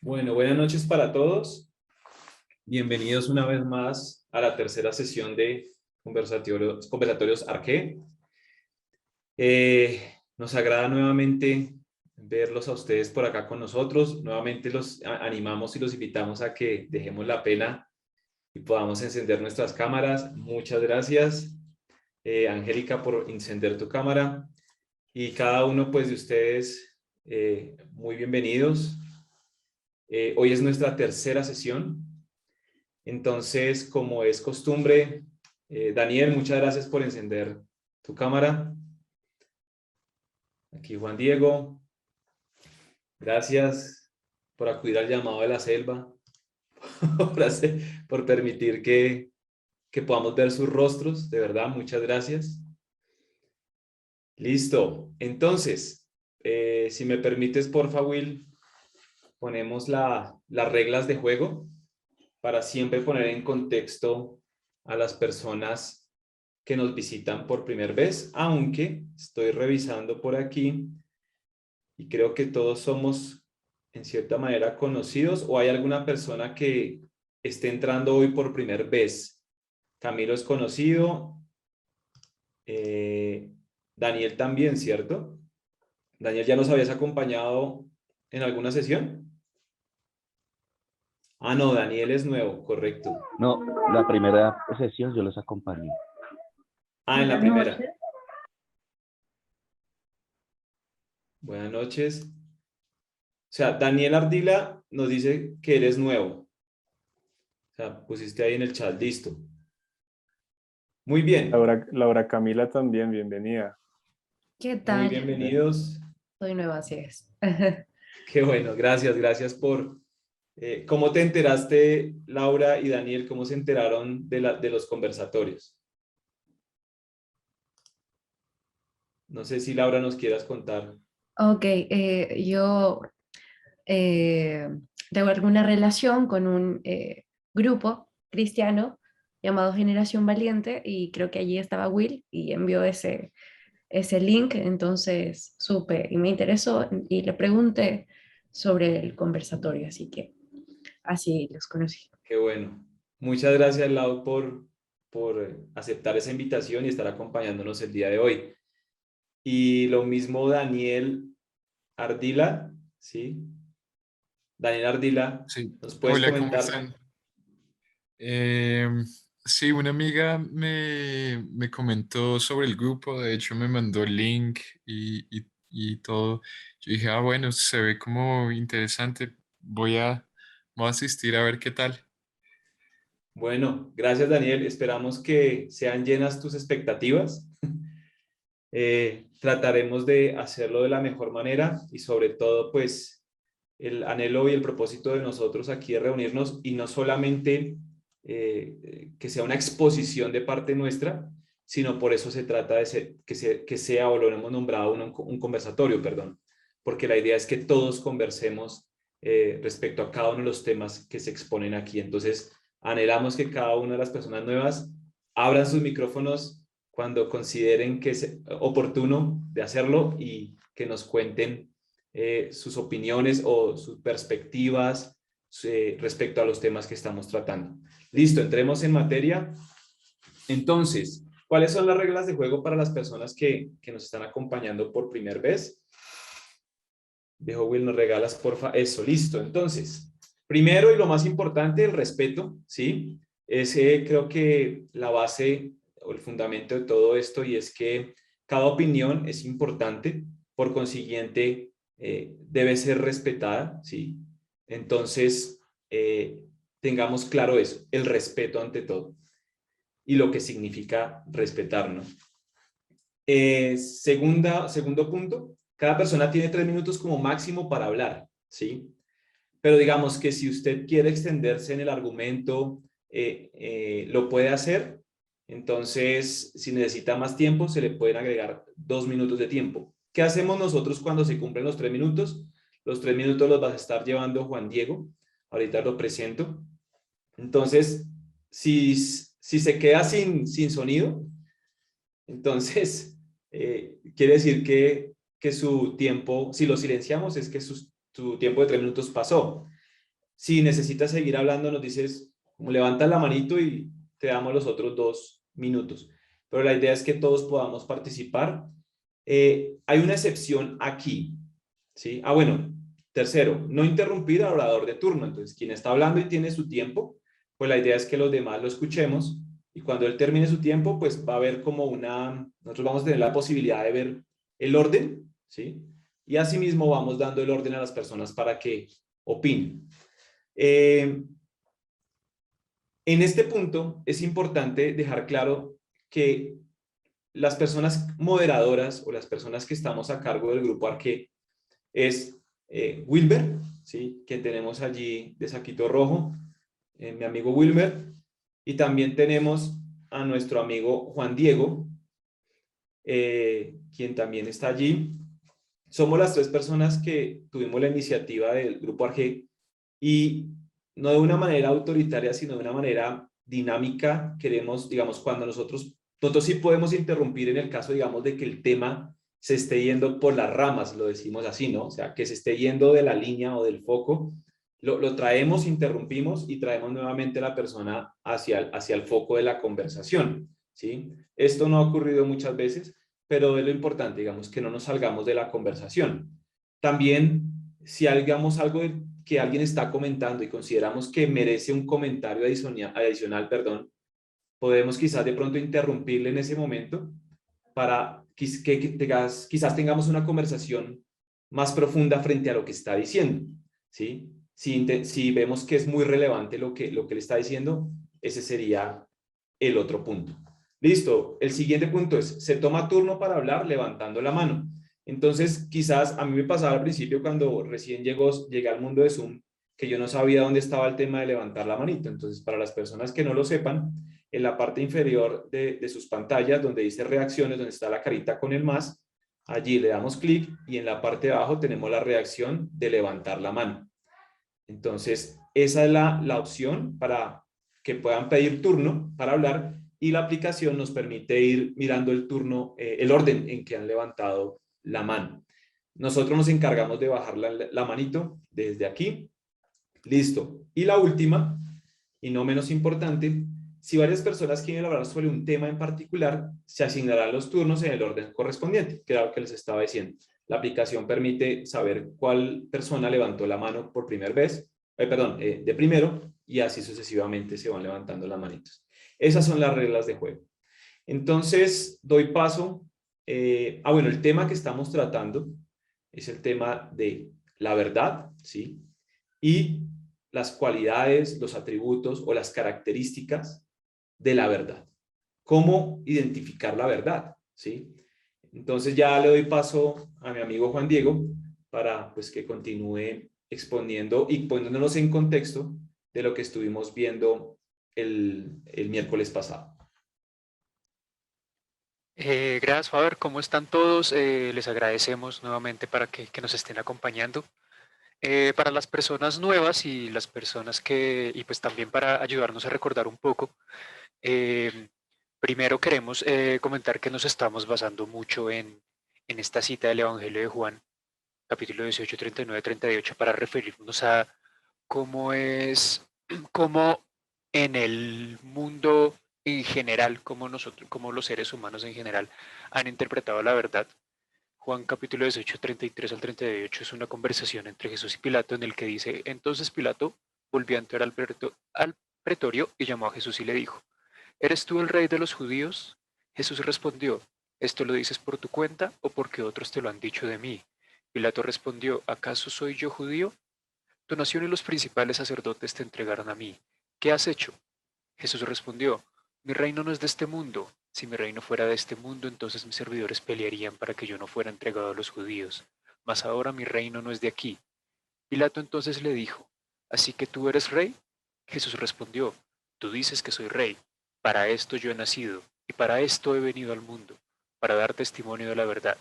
Bueno, buenas noches para todos. Bienvenidos una vez más a la tercera sesión de Conversatorios Arqué. Nos agrada nuevamente verlos a ustedes por acá con nosotros. Nuevamente los animamos y los invitamos a que dejemos la pena y podamos encender nuestras cámaras. Muchas gracias, Angélica, por encender tu cámara. Y cada uno pues de ustedes, muy bienvenidos. Hoy es nuestra tercera sesión. Entonces, como es costumbre, Daniel, muchas gracias por encender tu cámara. Aquí Juan Diego, gracias por acudir al llamado de la selva, por permitir que podamos ver sus rostros, de verdad, muchas gracias. Listo, entonces, si me permites, porfa, Will, ponemos las reglas de juego para siempre poner en contexto a las personas que nos visitan por primera vez, aunque estoy revisando por aquí y creo que todos somos en cierta manera conocidos, o hay alguna persona que esté entrando hoy por primera vez. Camilo es conocido, Daniel también, ¿cierto? Daniel, ¿ya nos habías acompañado en alguna sesión? Ah, no, Daniel es nuevo, correcto. No, la primera sesión yo los acompañé. Ah, en la primera. Buenas noches. O sea, Daniel Ardila nos dice que eres nuevo. O sea, pusiste ahí en el chat, listo. Muy bien, Laura Camila también, bienvenida. ¿Qué muy tal? bienvenidos. Soy nueva, así es. Qué bueno, gracias por... ¿Cómo te enteraste, Laura y Daniel? ¿Cómo se enteraron de los conversatorios? No sé si Laura nos quieras contar. Ok, yo tengo alguna relación con un grupo cristiano llamado Generación Valiente y creo que allí estaba Will y envió ese link, entonces supe y me interesó y le pregunté sobre el conversatorio, así que así los conocí. Qué bueno. Muchas gracias, Lau, por aceptar esa invitación y estar acompañándonos el día de hoy. Y lo mismo Daniel Ardila, ¿sí? Daniel Ardila, Sí, ¿nos puedes hola, ¿cómo comentar? están? Sí, una amiga me comentó sobre el grupo, de hecho me mandó el link y todo. Yo dije, ah, bueno, se ve como interesante, voy a asistir a ver qué tal. Bueno, gracias, Daniel. Esperamos que sean llenas tus expectativas. Trataremos de hacerlo de la mejor manera y sobre todo, pues, el anhelo y el propósito de nosotros aquí es reunirnos y no solamente que sea una exposición de parte nuestra, sino por eso se trata de que sea, o lo hemos nombrado, un conversatorio, perdón, porque la idea es que todos conversemos respecto a cada uno de los temas que se exponen aquí. Entonces, anhelamos que cada una de las personas nuevas abran sus micrófonos cuando consideren que es oportuno de hacerlo y que nos cuenten sus opiniones o sus perspectivas respecto a los temas que estamos tratando. Listo, entremos en materia. Entonces, ¿cuáles son las reglas de juego para las personas que nos están acompañando por primera vez? Dejo, Will, nos regalas, porfa. Eso, listo. Entonces, primero y lo más importante, el respeto, ¿sí? Es creo que la base o el fundamento de todo esto, y es que cada opinión es importante, por consiguiente, debe ser respetada, ¿sí? Entonces, tengamos claro eso, el respeto ante todo y lo que significa respetar, ¿no? Segundo punto, cada persona tiene 3 minutos como máximo para hablar, ¿sí? Pero digamos que si usted quiere extenderse en el argumento, lo puede hacer. Entonces, si necesita más tiempo, se le pueden agregar 2 minutos de tiempo. ¿Qué hacemos nosotros cuando se cumplen los 3 minutos? Los 3 minutos los va a estar llevando Juan Diego. Ahorita lo presento. Entonces, si se queda sin sonido, entonces quiere decir que su tiempo, si lo silenciamos, es que su tiempo de 3 minutos pasó. Si necesitas seguir hablando, nos dices, como levantas la manito y te damos los otros 2 minutos. Pero la idea es que todos podamos participar. Hay una excepción aquí, ¿sí? Bueno, tercero, no interrumpir al orador de turno. Entonces, quien está hablando y tiene su tiempo, pues la idea es que los demás lo escuchemos y cuando él termine su tiempo, pues va a haber como nosotros vamos a tener la posibilidad de ver el orden, ¿sí? Y asimismo vamos dando el orden a las personas para que opinen. En este punto es importante dejar claro que las personas moderadoras o las personas que estamos a cargo del grupo Arqué es Wilber, ¿sí? Que tenemos allí de saquito rojo, mi amigo Wilmer, y también tenemos a nuestro amigo Juan Diego, quien también está allí. Somos las 3 personas que tuvimos la iniciativa del grupo Arqué y no de una manera autoritaria, sino de una manera dinámica. Queremos, digamos, cuando nosotros sí podemos interrumpir en el caso, digamos, de que el tema se esté yendo por las ramas, lo decimos así, ¿no? O sea, que se esté yendo de la línea o del foco, lo traemos, interrumpimos y traemos nuevamente a la persona hacia el foco de la conversación, ¿sí? Esto no ha ocurrido muchas veces, pero es lo importante, digamos, que no nos salgamos de la conversación. También, si hagamos algo que alguien está comentando y consideramos que merece un comentario adicional, podemos quizás de pronto interrumpirle en ese momento para quizás tengamos una conversación más profunda frente a lo que está diciendo, ¿sí? Si vemos que es muy relevante lo que le está diciendo, ese sería el otro punto. Listo, el siguiente punto es, se toma turno para hablar levantando la mano. Entonces, quizás a mí me pasaba al principio cuando recién llegué al mundo de Zoom, que yo no sabía dónde estaba el tema de levantar la manito. Entonces, para las personas que no lo sepan, en la parte inferior de sus pantallas, donde dice reacciones, donde está la carita con el más, allí le damos clic y en la parte de abajo tenemos la reacción de levantar la mano. Entonces, esa es la opción para que puedan pedir turno para hablar y la aplicación nos permite ir mirando el turno, el orden en que han levantado la mano. Nosotros nos encargamos de bajar la manito desde aquí. Listo. Y la última, y no menos importante, si varias personas quieren hablar sobre un tema en particular, se asignarán los turnos en el orden correspondiente, que era lo que les estaba diciendo. La aplicación permite saber cuál persona levantó la mano por primera vez, de primero, y así sucesivamente se van levantando las manitos. Esas son las reglas de juego. Entonces, doy paso. Bueno, el tema que estamos tratando es el tema de la verdad, ¿sí? Y las cualidades, los atributos o las características de la verdad. ¿Cómo identificar la verdad? ¿Sí? Entonces ya le doy paso a mi amigo Juan Diego para pues, que continúe exponiendo y poniéndonos en contexto de lo que estuvimos viendo el miércoles pasado. Gracias, Faber. ¿Cómo están todos? Les agradecemos nuevamente para que nos estén acompañando. Para las personas nuevas y las personas y pues también para ayudarnos a recordar un poco, eh, primero queremos comentar que nos estamos basando mucho en esta cita del Evangelio de Juan, capítulo 18, 39, 38, para referirnos a cómo cómo en el mundo en general, como nosotros, como los seres humanos en general, han interpretado la verdad. Juan capítulo 18, 33 al 38 es una conversación entre Jesús y Pilato en el que dice, entonces Pilato volvió a entrar al pretorio y llamó a Jesús y le dijo, ¿eres tú el rey de los judíos? Jesús respondió, ¿esto lo dices por tu cuenta o porque otros te lo han dicho de mí? Pilato respondió, ¿acaso soy yo judío? Tu nación y los principales sacerdotes te entregaron a mí. ¿Qué has hecho? Jesús respondió, mi reino no es de este mundo. Si mi reino fuera de este mundo, entonces mis servidores pelearían para que yo no fuera entregado a los judíos. Mas ahora mi reino no es de aquí. Pilato entonces le dijo, ¿así que tú eres rey? Jesús respondió, tú dices que soy rey. Para esto yo he nacido, y para esto he venido al mundo, para dar testimonio de la verdad.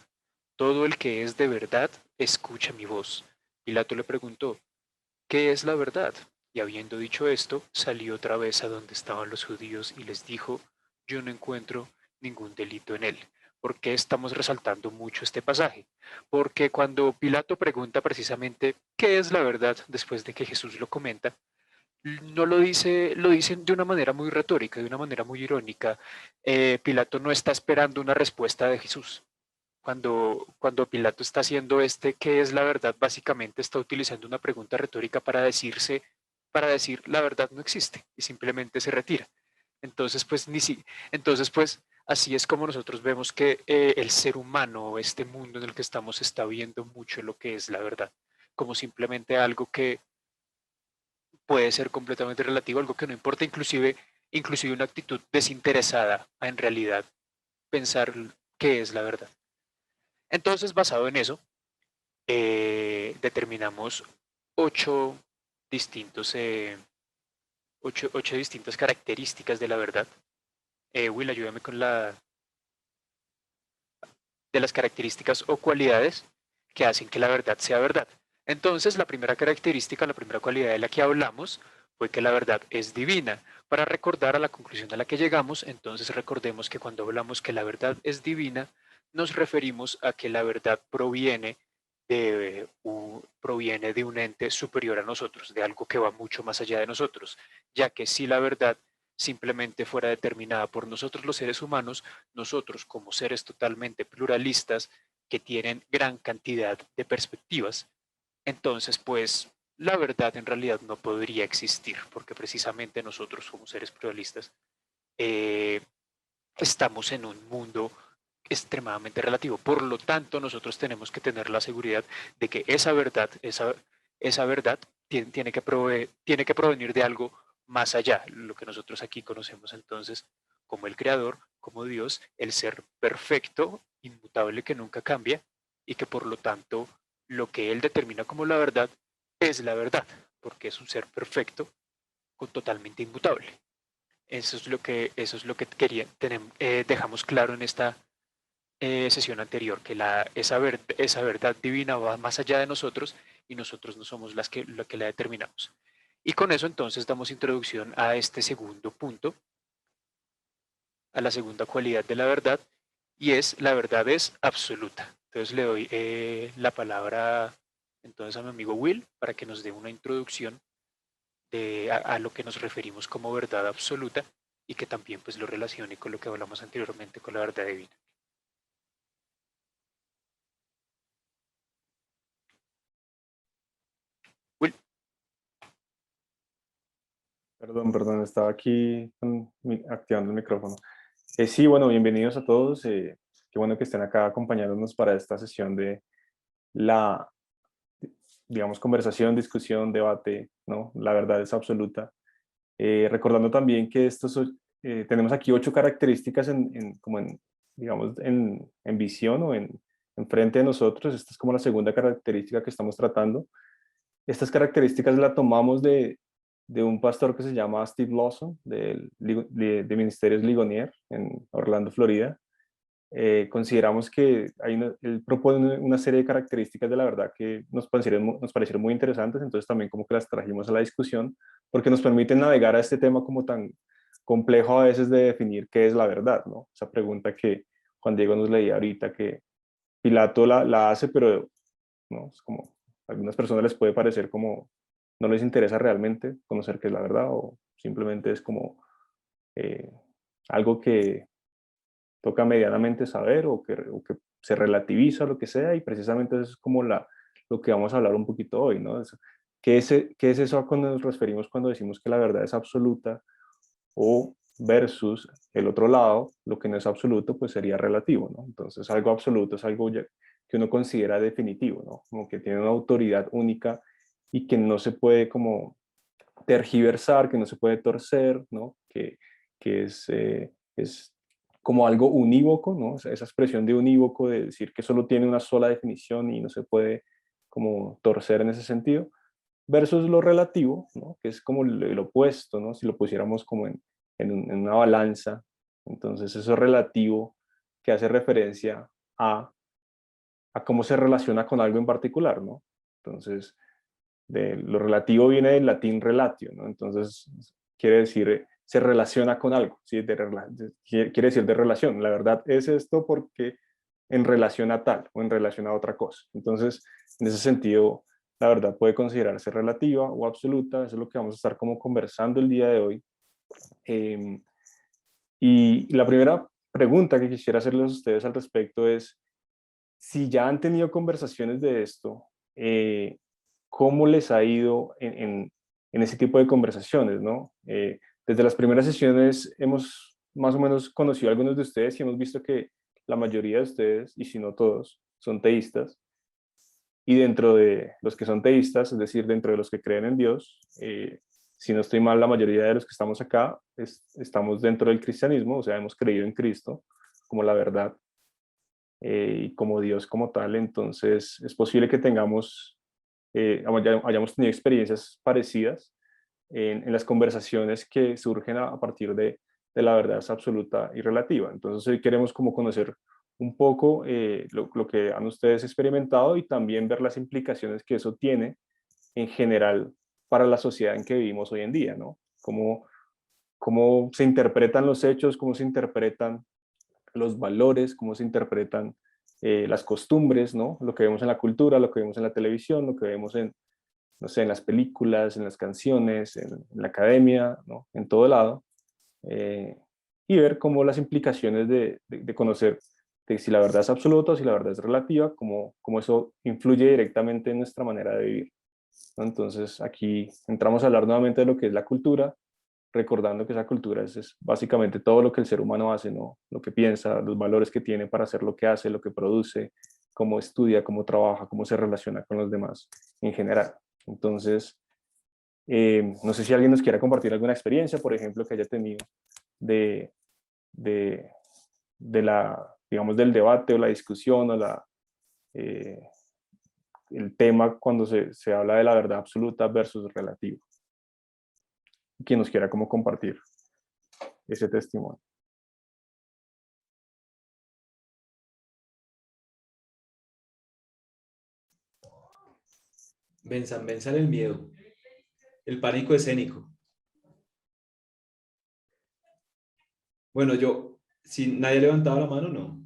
Todo el que es de verdad, escucha mi voz. Pilato le preguntó, ¿qué es la verdad? Y habiendo dicho esto, salió otra vez a donde estaban los judíos y les dijo, yo no encuentro ningún delito en él, ¿Por qué estamos resaltando mucho este pasaje? Porque cuando Pilato pregunta precisamente qué es la verdad después de que Jesús lo comenta, no lo dice, lo dicen de una manera muy retórica, de una manera muy irónica. Pilato no está esperando una respuesta de Jesús. Cuando Pilato está haciendo ¿qué es la verdad? Básicamente está utilizando una pregunta retórica para decir la verdad no existe y simplemente se retira. Entonces, pues, entonces, pues, así es como nosotros vemos que el ser humano, este mundo en el que estamos, está viendo mucho lo que es la verdad, como simplemente algo que puede ser completamente relativo, algo que no importa, inclusive una actitud desinteresada a en realidad pensar qué es la verdad. Entonces, basado en eso, determinamos ocho distintos, ocho distintas características de la verdad. Will, ayúdame con de las características o cualidades que hacen que la verdad sea verdad. Entonces, la primera característica, la primera cualidad de la que hablamos fue que la verdad es divina. Para recordar a la conclusión a la que llegamos, entonces recordemos que cuando hablamos que la verdad es divina, nos referimos a que la verdad proviene de un ente superior a nosotros, de algo que va mucho más allá de nosotros, ya que si la verdad simplemente fuera determinada por nosotros los seres humanos, nosotros como seres totalmente pluralistas que tienen gran cantidad de perspectivas, entonces pues la verdad en realidad no podría existir, porque precisamente nosotros como seres pluralistas eh, estamos en un mundo extremadamente relativo. Por lo tanto, nosotros tenemos que tener la seguridad de que esa verdad tiene que provenir de algo más allá, lo que nosotros aquí conocemos entonces como el Creador, como Dios, el ser perfecto, inmutable, que nunca cambia, y que por lo tanto lo que Él determina como la verdad es la verdad, porque es un ser perfecto, totalmente inmutable. Eso es lo que dejamos claro en esta sesión anterior, que esa verdad divina va más allá de nosotros y nosotros no somos lo que la determinamos. Y con eso entonces damos introducción a este segundo punto, a la segunda cualidad de la verdad, y es la verdad es absoluta. Entonces le doy la palabra entonces a mi amigo Will para que nos dé una introducción a lo que nos referimos como verdad absoluta y que también pues lo relacione con lo que hablamos anteriormente con la verdad divina. Will. Perdón, estaba aquí activando el micrófono. Sí, bueno, bienvenidos a todos. Qué bueno que estén acá acompañándonos para esta sesión de la, digamos, conversación, discusión, debate, ¿no? La verdad es absoluta. Recordando también que tenemos aquí 8 características digamos, en visión o en frente de nosotros. Esta es como la segunda característica que estamos tratando. Estas características las tomamos de un pastor que se llama Steve Lawson, de Ministerios Ligonier, en Orlando, Florida. Consideramos que él propone una serie de características de la verdad que nos parecieron muy interesantes, entonces también como que las trajimos a la discusión, porque nos permiten navegar a este tema como tan complejo a veces de definir qué es la verdad, ¿no? Esa pregunta que Juan Diego nos leía ahorita, que Pilato la hace, pero ¿no? Es como, a algunas personas les puede parecer como no les interesa realmente conocer qué es la verdad o simplemente es como eh, algo que toca medianamente saber o que se relativiza lo que sea y precisamente eso es como lo que vamos a hablar un poquito hoy, ¿no? ¿Qué es eso a cuando nos referimos cuando decimos que la verdad es absoluta o versus el otro lado, lo que no es absoluto pues sería relativo, ¿no? Entonces algo absoluto es algo que uno considera definitivo, ¿no? Como que tiene una autoridad única y que no se puede como tergiversar, que no se puede torcer, ¿no? Que es como algo unívoco, ¿no? Esa expresión de unívoco, de decir que solo tiene una sola definición y no se puede como torcer en ese sentido, versus lo relativo, ¿no? Que es como el opuesto, ¿no? Si lo pusiéramos como en una balanza, entonces eso es relativo que hace referencia a cómo se relaciona con algo en particular, ¿no? Entonces, lo relativo viene del latín relatio, ¿no? Entonces, quiere decir se relaciona con algo, ¿sí? Quiere decir de relación. La verdad es esto porque en relación a tal o en relación a otra cosa. Entonces, en ese sentido, la verdad puede considerarse relativa o absoluta. Eso es lo que vamos a estar como conversando el día de hoy. Y la primera pregunta que quisiera hacerles a ustedes al respecto es, si ya han tenido conversaciones de esto, ¿cómo les ha ido en ese tipo de conversaciones, ¿no? Desde las primeras sesiones hemos más o menos conocido a algunos de ustedes y hemos visto que la mayoría de ustedes, y si no todos, son teístas. Y dentro de los que son teístas, es decir, dentro de los que creen en Dios, si no estoy mal, la mayoría de los que estamos acá estamos dentro del cristianismo, o sea, hemos creído en Cristo como la verdad y como Dios como tal. Entonces es posible que hayamos tenido experiencias parecidas en las conversaciones que surgen a partir de la verdad es absoluta y relativa. Entonces hoy queremos como conocer un poco lo que han ustedes experimentado y también ver las implicaciones que eso tiene en general para la sociedad en que vivimos hoy en día, ¿no? Cómo se interpretan los hechos, cómo se interpretan los valores, cómo se interpretan las costumbres, ¿no? Lo que vemos en la cultura, lo que vemos en la televisión, lo que vemos en, no sé, en las películas, en las canciones, en la academia, ¿no? En todo lado. Y ver cómo las implicaciones de conocer de si la verdad es absoluta o si la verdad es relativa, cómo eso influye directamente en nuestra manera de vivir, ¿no? Entonces aquí entramos a hablar nuevamente de lo que es la cultura, recordando que esa cultura es básicamente todo lo que el ser humano hace, ¿no? Lo que piensa, los valores que tiene para hacer lo que hace, lo que produce, cómo estudia, cómo trabaja, cómo se relaciona con los demás en general. Entonces, no sé si alguien nos quiera compartir alguna experiencia, por ejemplo, que haya tenido de, de, digamos, del debate o la discusión o el tema cuando se habla de la verdad absoluta versus relativa. Quien nos quiera como compartir ese testimonio. Venzan el miedo, el pánico escénico. Bueno, si nadie ha levantado la mano, no.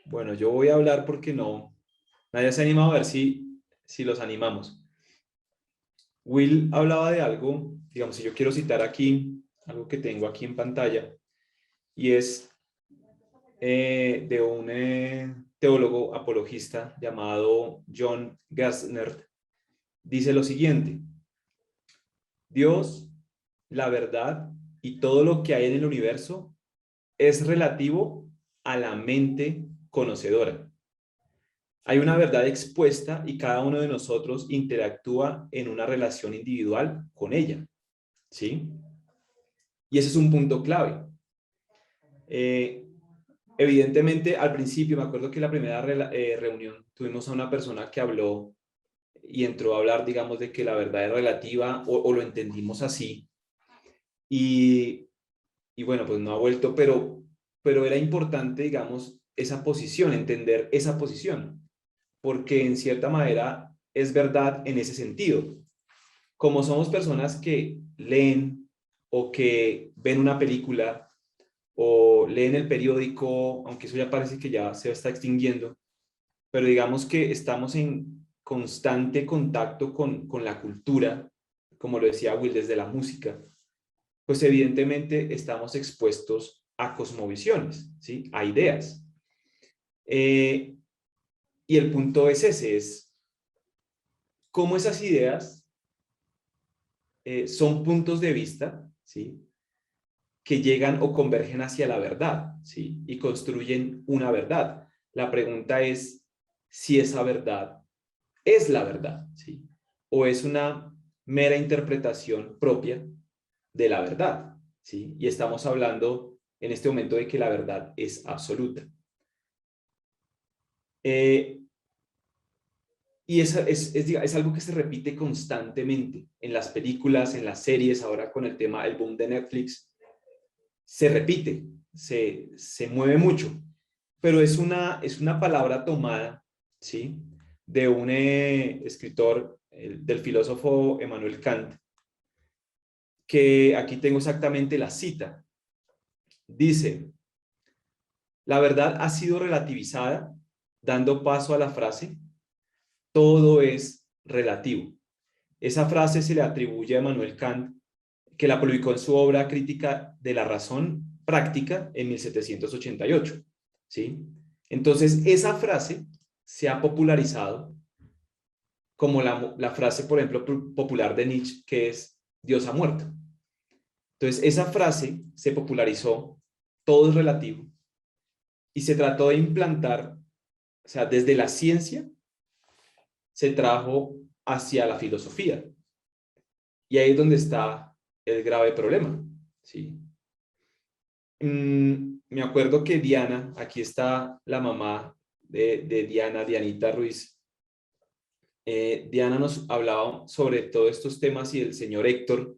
Bueno, yo voy a hablar porque nadie se ha animado a ver si los animamos. Will hablaba de algo, digamos, si yo quiero citar aquí, algo que tengo aquí en pantalla, y es de un teólogo apologista llamado John Gassner. Dice lo siguiente: Dios, la verdad y todo lo que hay en el universo es relativo a la mente conocedora. Hay una verdad expuesta y cada uno de nosotros interactúa en una relación individual con ella, ¿sí? Y ese es un punto clave. Evidentemente, al principio, me acuerdo que en la primera reunión tuvimos a una persona que habló y entró a hablar, digamos, de que la verdad es relativa o lo entendimos así. Y bueno, pues no ha vuelto, pero era importante, digamos, esa posición, entender esa posición, porque en cierta manera es verdad en ese sentido. Como somos personas que leen o que ven una película o leen el periódico, aunque eso ya parece que ya se está extinguiendo, pero digamos que estamos en constante contacto con la cultura, como lo decía Will, desde la música, pues evidentemente estamos expuestos a cosmovisiones, ¿sí? A ideas. Y el punto es ese, es cómo esas ideas son puntos de vista, ¿sí? Que llegan o convergen hacia la verdad, ¿sí? Y construyen una verdad. La pregunta es si esa verdad es la verdad, ¿sí? O es una mera interpretación propia de la verdad, ¿sí? Y estamos hablando en este momento de que la verdad es absoluta. Y es algo que se repite constantemente en las películas, en las series, ahora con el tema, el boom de Netflix, se repite, se mueve mucho, pero es una palabra tomada, ¿sí? De un escritor del filósofo Emmanuel Kant, que aquí tengo exactamente la cita. Dice: la verdad ha sido relativizada, dando paso a la frase todo es relativo. Esa frase se le atribuye a Emmanuel Kant, que la publicó en su obra Crítica de la razón práctica en 1788. ¿Sí? Entonces, esa frase se ha popularizado como la frase, por ejemplo, popular de Nietzsche, que es Dios ha muerto. Entonces, esa frase se popularizó, todo es relativo, y se trató de implantar, o sea, desde la ciencia, se trajo hacia la filosofía. Y ahí es donde está el grave problema. ¿Sí? Me acuerdo que Diana, aquí está la mamá de Diana, Dianita Ruiz. Diana nos hablaba sobre todos estos temas y el señor Héctor,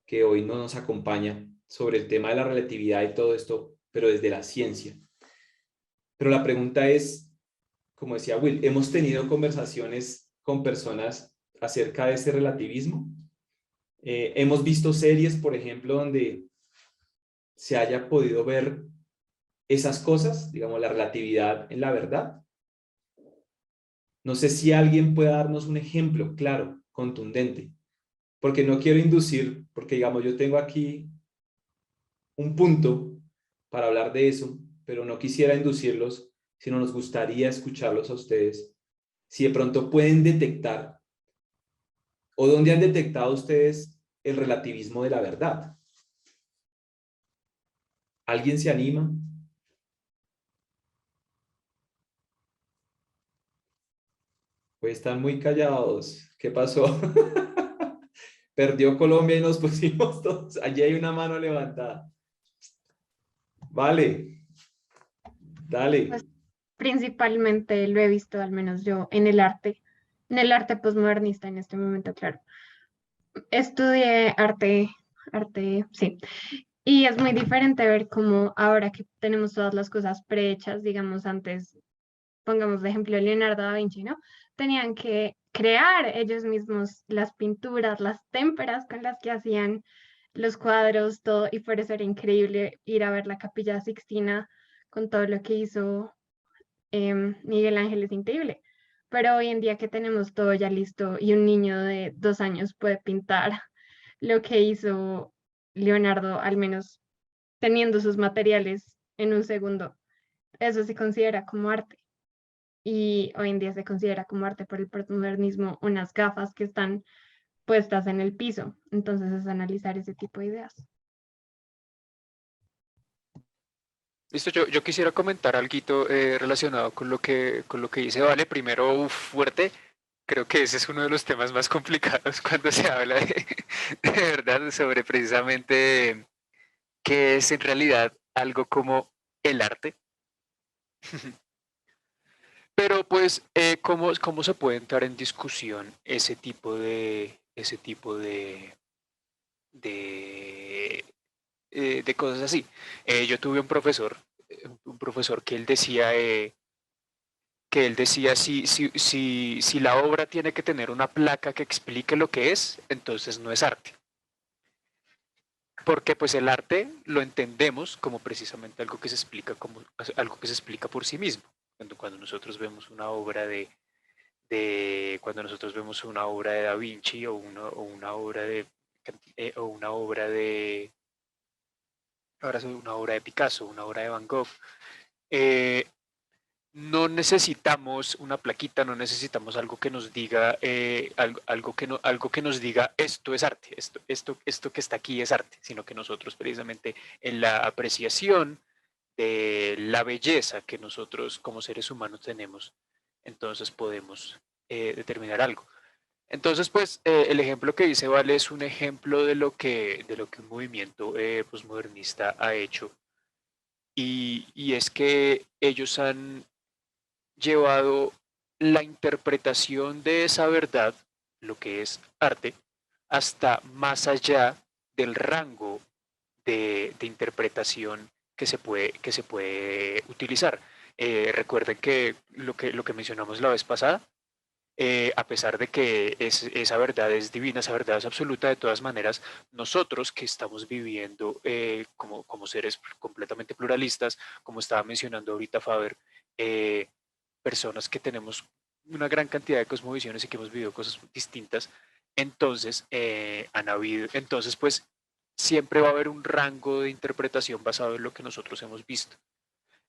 que hoy no nos acompaña, sobre el tema de la relatividad y todo esto, pero desde la ciencia. Pero la pregunta es, como decía Will, ¿hemos tenido conversaciones con personas acerca de ese relativismo? Hemos visto series, por ejemplo, donde se haya podido ver esas cosas, digamos, la relatividad en la verdad. No sé si alguien puede darnos un ejemplo claro, contundente, porque no quiero inducir, porque digamos, yo tengo aquí un punto para hablar de eso, pero no quisiera inducirlos, sino nos gustaría escucharlos a ustedes. Si de pronto pueden detectar, o dónde han detectado ustedes el relativismo de la verdad. ¿Alguien se anima? Pues están muy callados. ¿Qué pasó? Perdió Colombia y nos pusimos todos. Allí hay una mano levantada. Vale, dale. Pues principalmente lo he visto, al menos yo, en el arte posmodernista en este momento, claro. Estudié arte, sí. Y es muy diferente ver cómo ahora que tenemos todas las cosas prehechas, digamos antes, pongamos de ejemplo Leonardo da Vinci, ¿no? Tenían que crear ellos mismos las pinturas, las témperas con las que hacían los cuadros, todo, y por eso era increíble ir a ver la Capilla Sixtina con todo lo que hizo Miguel Ángel, es increíble. Pero hoy en día que tenemos todo ya listo y un niño de 2 años puede pintar lo que hizo Leonardo, al menos teniendo sus materiales en un segundo, eso se considera como arte. Y hoy en día se considera como arte por el postmodernismo unas gafas que están puestas en el piso. Entonces es analizar ese tipo de ideas. Listo, yo quisiera comentar algo relacionado con lo que dice Vale. Primero, fuerte. Creo que ese es uno de los temas más complicados cuando se habla de verdad sobre precisamente qué es en realidad algo como el arte. Pero pues, ¿cómo se puede entrar en discusión de, de cosas así? Yo tuve un profesor que él decía si la obra tiene que tener una placa que explique lo que es, entonces no es arte. Porque pues el arte lo entendemos como precisamente algo que se explica algo que se explica por sí mismo. Cuando nosotros vemos una obra cuando nosotros vemos una obra de Da Vinci o una obra o una obra de ahora sí, una obra de Picasso, una obra de Van Gogh, eh, no necesitamos una plaquita, no necesitamos algo que nos diga algo que nos diga esto es arte, esto que está aquí es arte, sino que nosotros precisamente en la apreciación de la belleza que nosotros como seres humanos tenemos, entonces podemos determinar algo. Entonces, pues, el ejemplo que dice Vale es un ejemplo de lo que un movimiento posmodernista ha hecho. Y es que ellos han llevado la interpretación de esa verdad, lo que es arte, hasta más allá del rango de interpretación que se puede utilizar. Recuerden que lo que mencionamos la vez pasada, a pesar de que esa verdad es divina, esa verdad es absoluta, de todas maneras, nosotros que estamos viviendo como seres completamente pluralistas, como estaba mencionando ahorita Faber, personas que tenemos una gran cantidad de cosmovisiones y que hemos vivido cosas distintas, entonces, entonces pues siempre va a haber un rango de interpretación basado en lo que nosotros hemos visto.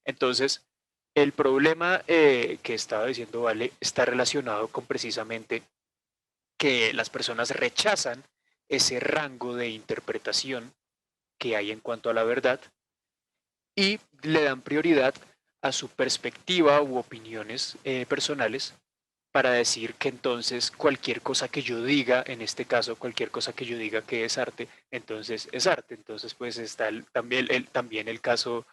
Entonces, el problema que estaba diciendo Vale está relacionado con precisamente que las personas rechazan ese rango de interpretación que hay en cuanto a la verdad y le dan prioridad a su perspectiva u opiniones personales para decir que entonces cualquier cosa que yo diga, en este caso cualquier cosa que yo diga que es arte, entonces es arte. Entonces pues está también el caso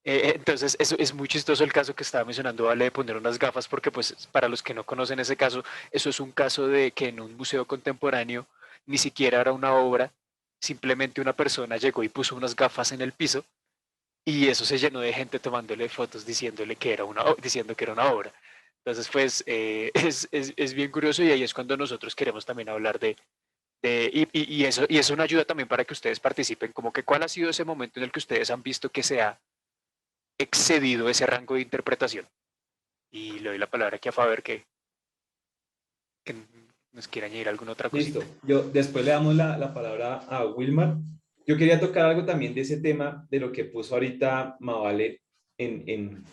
entonces, es muy chistoso el caso que estaba mencionando, Vale, de poner unas gafas, porque pues para los que no conocen ese caso, eso es un caso de que en un museo contemporáneo ni siquiera era una obra, simplemente una persona llegó y puso unas gafas en el piso y eso se llenó de gente tomándole fotos diciéndole que era diciendo que era una obra. Entonces, pues es bien curioso y ahí es cuando nosotros queremos también hablar y eso nos ayuda también para que ustedes participen, como que cuál ha sido ese momento en el que ustedes han visto que se ha excedido ese rango de interpretación. Y le doy la palabra aquí a Faber que nos quiera añadir alguna otra cosita. Listo. Después le damos la palabra a Wilmar. Yo quería tocar algo también de ese tema, de lo que puso ahorita Mavale en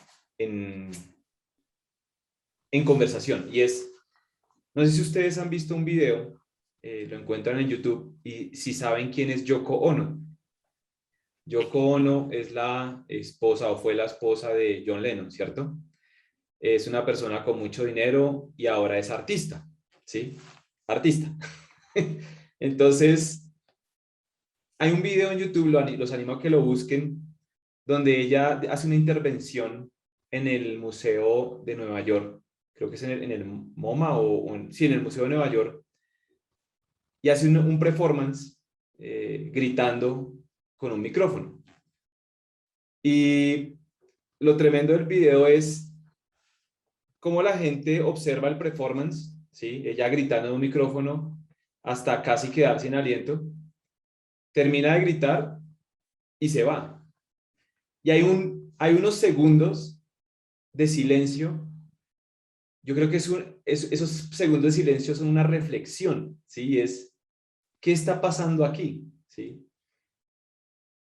conversación. Y es, no sé si ustedes han visto un video, lo encuentran en YouTube, y si saben quién es Yoko Ono. Yoko Ono es la esposa o fue la esposa de John Lennon, ¿cierto? Es una persona con mucho dinero y ahora es artista, ¿sí? Artista. Entonces, hay un video en YouTube, los animo a que lo busquen, donde ella hace una intervención en el Museo de Nueva York, creo que es en el MoMA sí, en el Museo de Nueva York, y hace un performance gritando con un micrófono. Y lo tremendo del video es cómo la gente observa el performance, ¿sí? Ella gritando en un micrófono hasta casi quedar sin aliento, termina de gritar y se va. Y hay unos segundos de silencio. Yo creo que esos segundos de silencio son una reflexión, ¿sí? Es, ¿qué está pasando aquí? ¿Sí?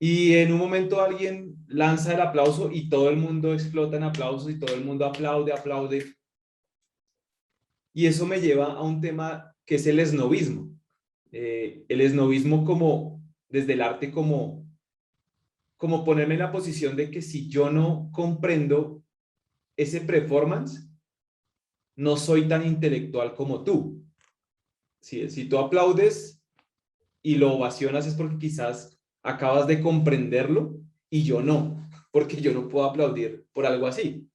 Y en un momento alguien lanza el aplauso y todo el mundo explota en aplausos y todo el mundo aplaude. Y eso me lleva a un tema que es el esnobismo. El esnobismo como, desde el arte, como ponerme en la posición de que si yo no comprendo ese performance, no soy tan intelectual como tú. Si tú aplaudes y lo ovacionas es porque quizás acabas de comprenderlo y yo no, porque yo no puedo aplaudir por algo así.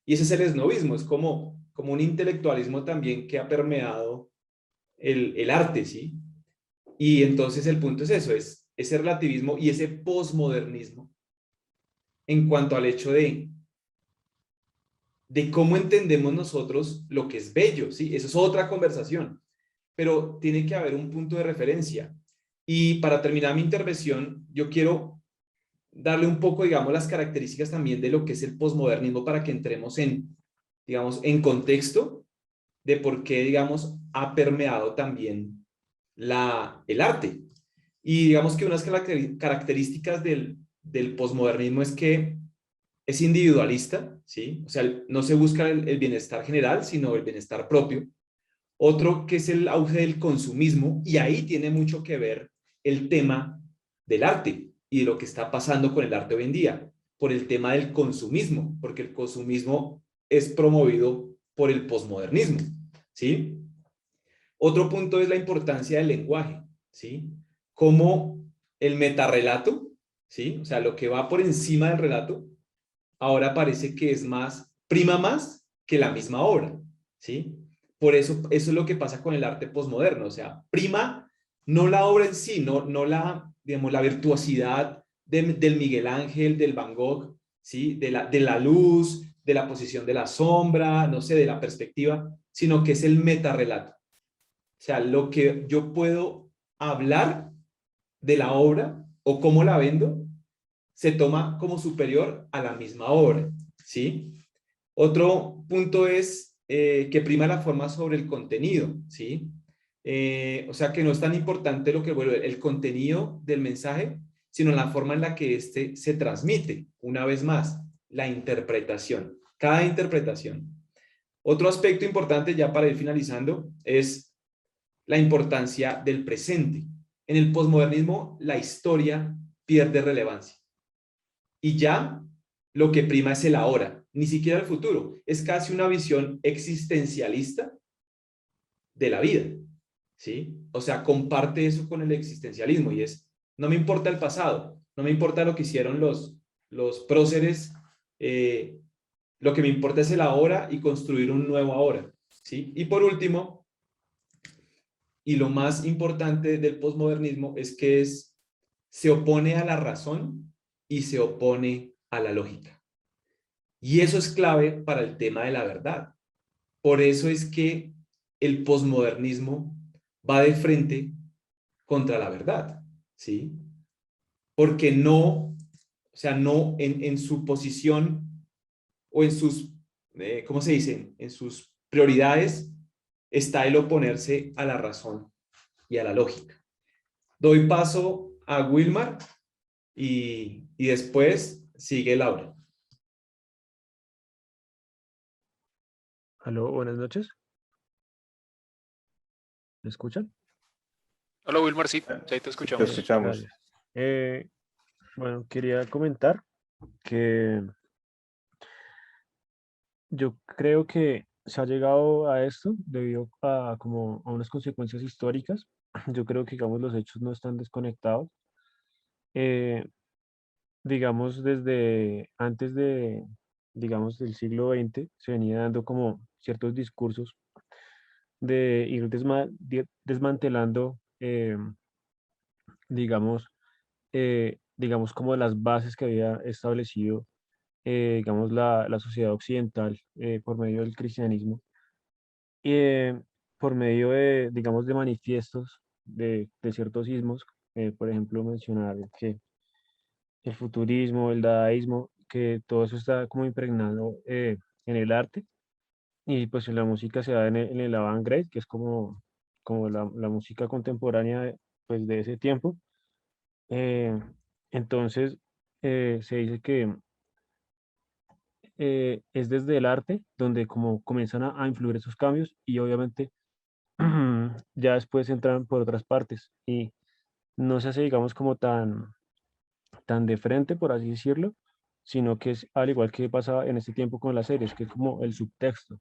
Y ese es el esnobismo, es como un intelectualismo también que ha permeado el arte, ¿sí? Y entonces el punto es eso, es ese relativismo y ese posmodernismo en cuanto al hecho de cómo entendemos nosotros lo que es bello, ¿sí? Eso es otra conversación, pero tiene que haber un punto de referencia. Y para terminar mi intervención, yo quiero darle un poco, digamos, las características también de lo que es el posmodernismo para que entremos digamos, en contexto de por qué, digamos, ha permeado también el arte. Y digamos que unas características del posmodernismo es que es individualista, ¿sí? O sea, no se busca el bienestar general, sino el bienestar propio. Otro que es el auge del consumismo, y ahí tiene mucho que ver el tema del arte y de lo que está pasando con el arte hoy en día, por el tema del consumismo, porque el consumismo es promovido por el posmodernismo, ¿sí? Otro punto es la importancia del lenguaje, ¿sí? Como el metarrelato, ¿sí? O sea, lo que va por encima del relato, ahora parece que es prima más que la misma obra, ¿sí? Por eso es lo que pasa con el arte posmoderno, o sea, prima no la obra en sí, no digamos, la virtuosidad del Miguel Ángel, del Van Gogh, ¿sí? De la luz, de la posición de la sombra, no sé, de la perspectiva, sino que es el metarrelato. O sea, lo que yo puedo hablar de la obra o cómo la vendo se toma como superior a la misma obra, ¿sí? Otro punto es que prima la forma sobre el contenido, ¿sí? O sea, que no es tan importante lo que vuelve el contenido del mensaje, sino la forma en la que éste se transmite. Una vez más, la interpretación, cada interpretación. Otro aspecto importante, ya para ir finalizando, es la importancia del presente. En el posmodernismo, la historia pierde relevancia. Y ya lo que prima es el ahora, ni siquiera el futuro. Es casi una visión existencialista de la vida, ¿sí? O sea, comparte eso con el existencialismo y es, no me importa el pasado, no me importa lo que hicieron los próceres, lo que me importa es el ahora y construir un nuevo ahora, ¿sí? Y por último, y lo más importante del posmodernismo es que se opone a la razón y se opone a la lógica. Y eso es clave para el tema de la verdad. Por eso es que el posmodernismo va de frente contra la verdad, ¿sí? Porque no, o sea, no en su posición o en sus, ¿cómo se dice? En sus prioridades está el oponerse a la razón y a la lógica. Doy paso a Wilmar y después sigue Laura. Aló, buenas noches. ¿Me escuchan? Hola Wilmar, sí, ahí te Sí, te escuchamos. escuchamos. Gracias. Bueno, quería comentar que yo creo que se ha llegado a esto debido a como a unas consecuencias históricas. Yo creo que, digamos, los hechos no están desconectados. Eh, digamos, desde antes de, digamos, del siglo XX, se venía dando como ciertos discursos de ir desmantelando, digamos, digamos, como las bases que había establecido, digamos, la sociedad occidental por medio del cristianismo y por medio de, digamos, de manifiestos de ciertos ismos, por ejemplo, mencionar que el futurismo, el dadaísmo, que todo eso está como impregnado en el arte y pues en la música se da en el avant-garde, que es como la música contemporánea pues, de ese tiempo. Eh, entonces, se dice que es desde el arte donde como comienzan a influir esos cambios y obviamente ya después entran por otras partes y no se hace, digamos, como tan de frente, por así decirlo, sino que es al igual que pasa en este tiempo con las series, que es como el subtexto.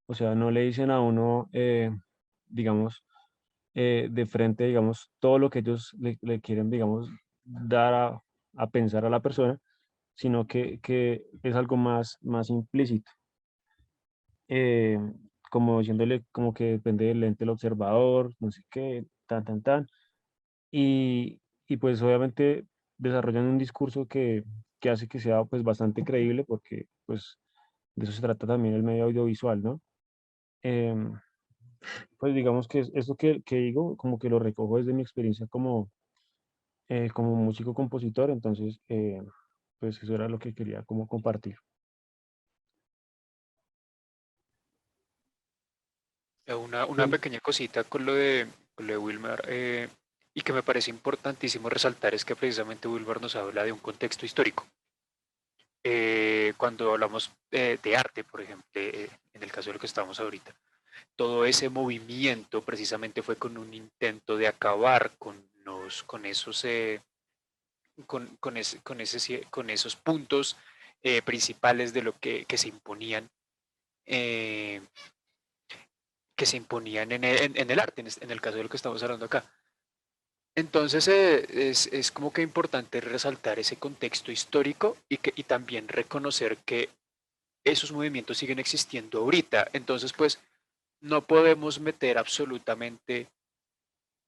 O sea, no le dicen a uno, digamos, de frente, digamos, todo lo que ellos le quieren, digamos, dar a pensar a la persona, sino que es algo más implícito, eh, como diciéndole como que depende del lente del observador, no sé qué, tan, y pues obviamente desarrollan un discurso que hace que sea pues bastante creíble porque pues de eso se trata también el medio audiovisual, ¿no? Em, pues digamos que esto que digo como que lo recojo desde mi experiencia como músico compositor, entonces pues eso era lo que quería como compartir. Una Bien. pequeña cosita con lo de Wilmar, y que me parece importantísimo resaltar es que precisamente Wilmar nos habla de un contexto histórico. Cuando hablamos de arte, por ejemplo, en el caso de lo que estamos ahorita, todo ese movimiento precisamente fue con un intento de acabar con esos, con esos puntos principales de lo que se imponían, eh, en el arte, en el caso de lo que estamos hablando acá. Entonces es como que importante resaltar ese contexto histórico y también reconocer que esos movimientos siguen existiendo ahorita. Entonces, pues no podemos meter absolutamente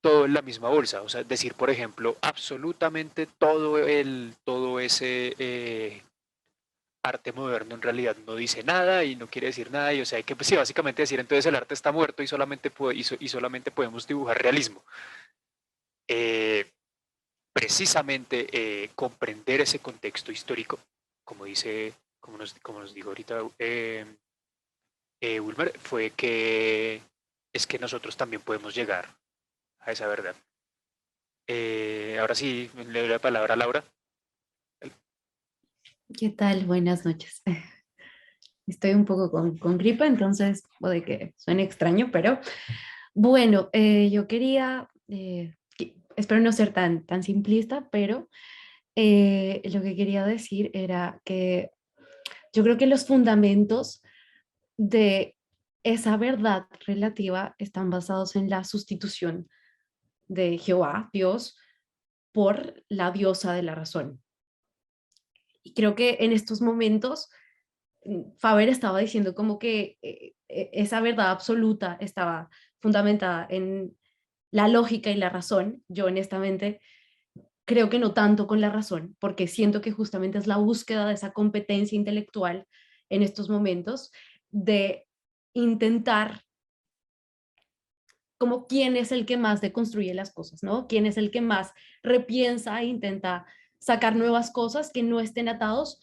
todo en la misma bolsa. O sea, decir, por ejemplo, absolutamente todo ese arte moderno en realidad no dice nada y no quiere decir nada, y o sea, hay que pues, sí, básicamente decir entonces el arte está muerto y solamente podemos dibujar realismo. Precisamente comprender ese contexto histórico, como dice, como nos dijo ahorita Wilmer, fue que es que nosotros también podemos llegar a esa verdad. Ahora sí, le doy la palabra a Laura. ¿Qué tal? Buenas noches. Estoy un poco con gripa, entonces puede que suene extraño, pero bueno, yo quería, espero no ser tan simplista, pero lo que quería decir era que yo creo que los fundamentos de esa verdad relativa están basados en la sustitución de Jehová, Dios, por la diosa de la razón. Y creo que en estos momentos Faber estaba diciendo como que esa verdad absoluta estaba fundamentada en la lógica y la razón. Yo honestamente creo que no tanto con la razón, porque siento que justamente es la búsqueda de esa competencia intelectual en estos momentos de intentar como quién es el que más deconstruye las cosas, ¿no? Quién es el que más repiensa e intenta sacar nuevas cosas que no estén atados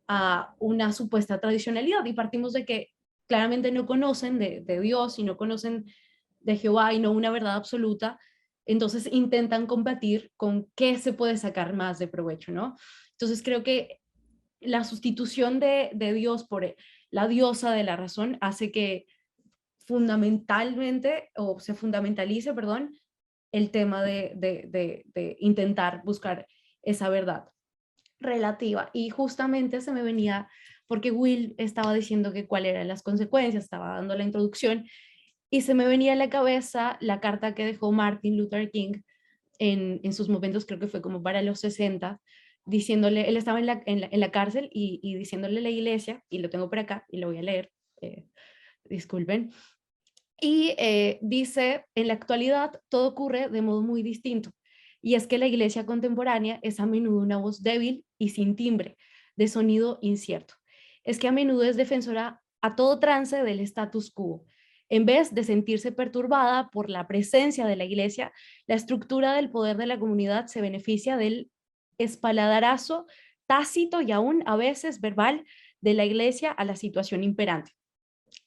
a una supuesta tradicionalidad. Y partimos de que claramente no conocen de Dios y no conocen de Jehová y no una verdad absoluta, entonces intentan combatir con qué se puede sacar más de provecho, ¿no? Entonces creo que la sustitución de Dios por la diosa de la razón hace que fundamentalmente, o se fundamentalice, perdón, el tema de intentar buscar esa verdad relativa. Y justamente se me venía, porque Will estaba diciendo que cuáles eran las consecuencias, estaba dando la introducción, y se me venía a la cabeza la carta que dejó Martin Luther King en sus momentos, creo que fue como para los 60, diciéndole, él estaba en la cárcel y diciéndole a la iglesia, y lo tengo por acá y lo voy a leer, disculpen, y dice, en la actualidad todo ocurre de modo muy distinto. Y es que la iglesia contemporánea es a menudo una voz débil y sin timbre, de sonido incierto. Es que a menudo es defensora a todo trance del status quo. En vez de sentirse perturbada por la presencia de la iglesia, la estructura del poder de la comunidad se beneficia del espaladarazo tácito y aún a veces verbal de la iglesia a la situación imperante.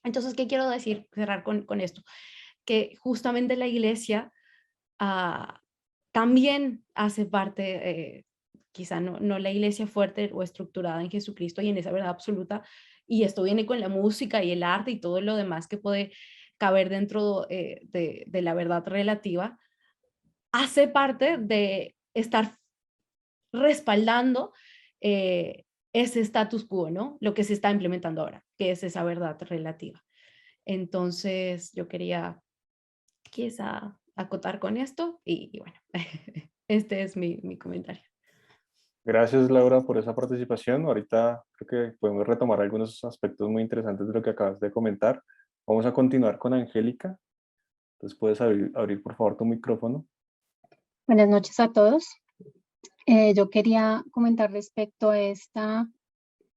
Entonces, ¿qué quiero decir? Cerrar con esto, que justamente la iglesia también hace parte, quizá no la iglesia fuerte o estructurada en Jesucristo y en esa verdad absoluta, y esto viene con la música y el arte y todo lo demás que puede caber dentro de la verdad relativa, hace parte de estar respaldando ese status quo, ¿no? Lo que se está implementando ahora, que es esa verdad relativa. Entonces, yo quería quizá acotar con esto y bueno, este es mi comentario. Gracias, Laura, por esa participación. Ahorita creo que podemos retomar algunos aspectos muy interesantes de lo que acabas de comentar. Vamos a continuar con Angélica. Entonces, puedes abrir por favor tu micrófono. Buenas noches a todos. Yo quería comentar respecto a esta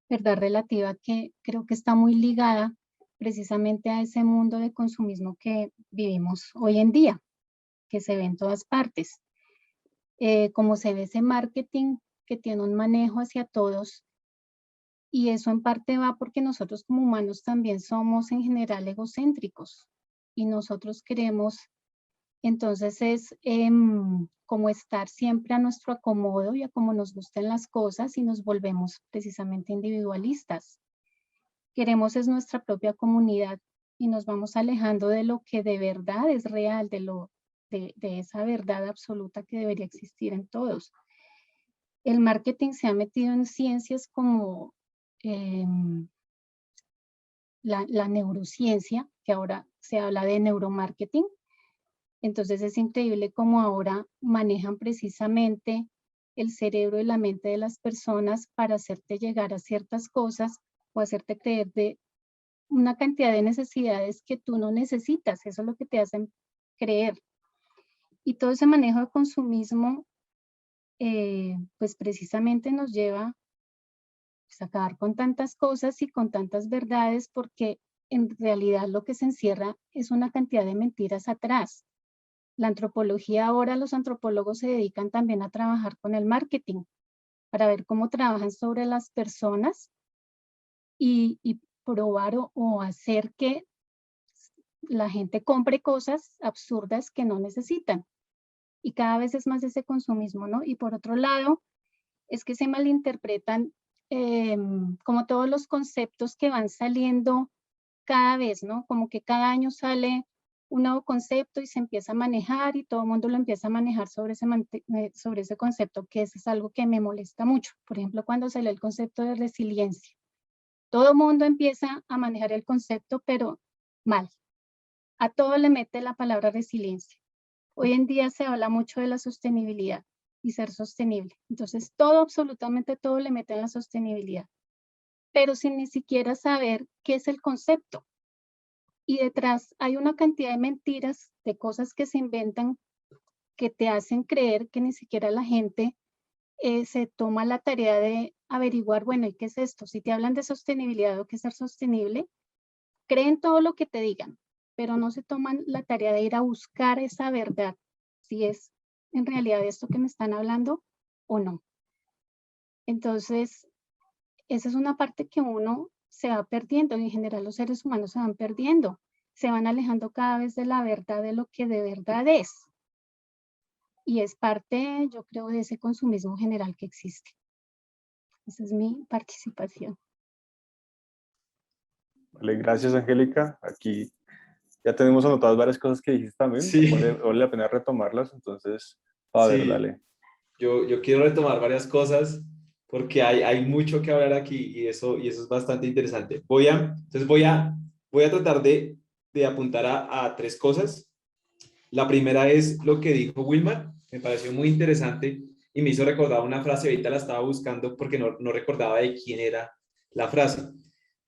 verdad relativa que creo que está muy ligada precisamente a ese mundo de consumismo que vivimos hoy en día, que se ve en todas partes. Como se ve ese marketing que tiene un manejo hacia todos, y eso en parte va porque nosotros como humanos también somos en general egocéntricos y nosotros queremos. Entonces es como estar siempre a nuestro acomodo y a como nos gusten las cosas y nos volvemos precisamente individualistas. Queremos es nuestra propia comunidad y nos vamos alejando de lo que de verdad es real, de esa verdad absoluta que debería existir en todos. El marketing se ha metido en ciencias como la neurociencia, que ahora se habla de neuromarketing. Entonces es increíble cómo ahora manejan precisamente el cerebro y la mente de las personas para hacerte llegar a ciertas cosas o hacerte creer de una cantidad de necesidades que tú no necesitas. Eso es lo que te hacen creer. Y todo ese manejo de consumismo, pues precisamente nos lleva, pues acabar con tantas cosas y con tantas verdades, porque en realidad lo que se encierra es una cantidad de mentiras atrás. La antropología ahora, los antropólogos se dedican también a trabajar con el marketing para ver cómo trabajan sobre las personas y probar o hacer que la gente compre cosas absurdas que no necesitan. Y cada vez es más ese consumismo, ¿no? Y por otro lado, es que se malinterpretan como todos los conceptos que van saliendo cada vez, ¿no? Como que cada año sale un nuevo concepto y se empieza a manejar y todo el mundo lo empieza a manejar sobre ese concepto, que eso es algo que me molesta mucho. Por ejemplo, cuando salió el concepto de resiliencia. Todo el mundo empieza a manejar el concepto, pero mal. A todo le mete la palabra resiliencia. Hoy en día se habla mucho de la sostenibilidad y ser sostenible. Entonces, todo, absolutamente todo le meten la sostenibilidad, pero sin ni siquiera saber qué es el concepto. Y detrás hay una cantidad de mentiras, de cosas que se inventan, que te hacen creer que ni siquiera la gente se toma la tarea de averiguar, bueno, ¿y qué es esto? Si te hablan de sostenibilidad o qué es ser sostenible, creen todo lo que te digan, pero no se toman la tarea de ir a buscar esa verdad, si es en realidad esto que me están hablando o no. Entonces, esa es una parte que uno se va perdiendo, y en general los seres humanos se van perdiendo, se van alejando cada vez de la verdad, de lo que de verdad es. Y es parte, yo creo, de ese consumismo general que existe. Esa es mi participación. Vale, gracias, Angélica. Aquí ya tenemos anotadas varias cosas que dijiste también. Sí. Vale la pena retomarlas, entonces, a ver, Sí. dale. Yo quiero retomar varias cosas porque hay mucho que hablar aquí y eso es bastante interesante. Voy a tratar de apuntar a tres cosas. La primera es lo que dijo Wilmar, me pareció muy interesante y me hizo recordar una frase, ahorita la estaba buscando porque no recordaba de quién era la frase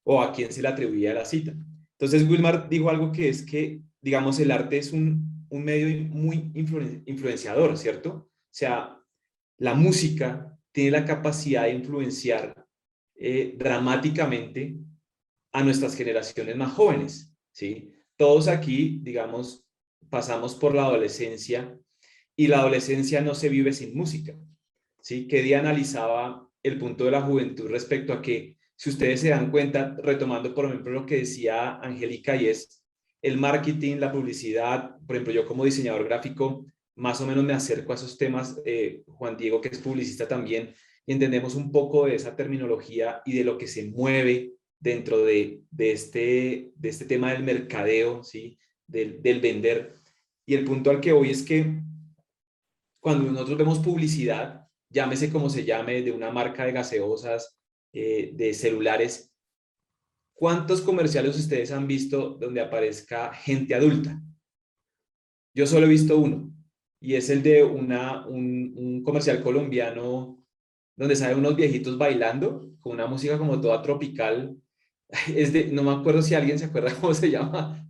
o a quién se le atribuía la cita. Entonces Wilmar dijo algo que es que, digamos, el arte es un medio muy influenciador, ¿cierto? O sea, la música tiene la capacidad de influenciar dramáticamente a nuestras generaciones más jóvenes, ¿sí? Todos aquí, digamos, pasamos por la adolescencia y la adolescencia no se vive sin música, ¿sí? Que día analizaba el punto de la juventud respecto a que, si ustedes se dan cuenta, retomando por ejemplo lo que decía Angélica, y es el marketing, la publicidad, por ejemplo, yo como diseñador gráfico, más o menos me acerco a esos temas, Juan Diego, que es publicista también, y entendemos un poco de esa terminología y de lo que se mueve dentro de este tema del mercadeo, ¿sí? Del vender. Y el punto al que voy es que cuando nosotros vemos publicidad, llámese como se llame, de una marca de gaseosas, de celulares, ¿cuántos comerciales ustedes han visto donde aparezca gente adulta? Yo solo he visto uno, y es el de un comercial colombiano donde salen unos viejitos bailando con una música como toda tropical. No me acuerdo si alguien se acuerda cómo se llama,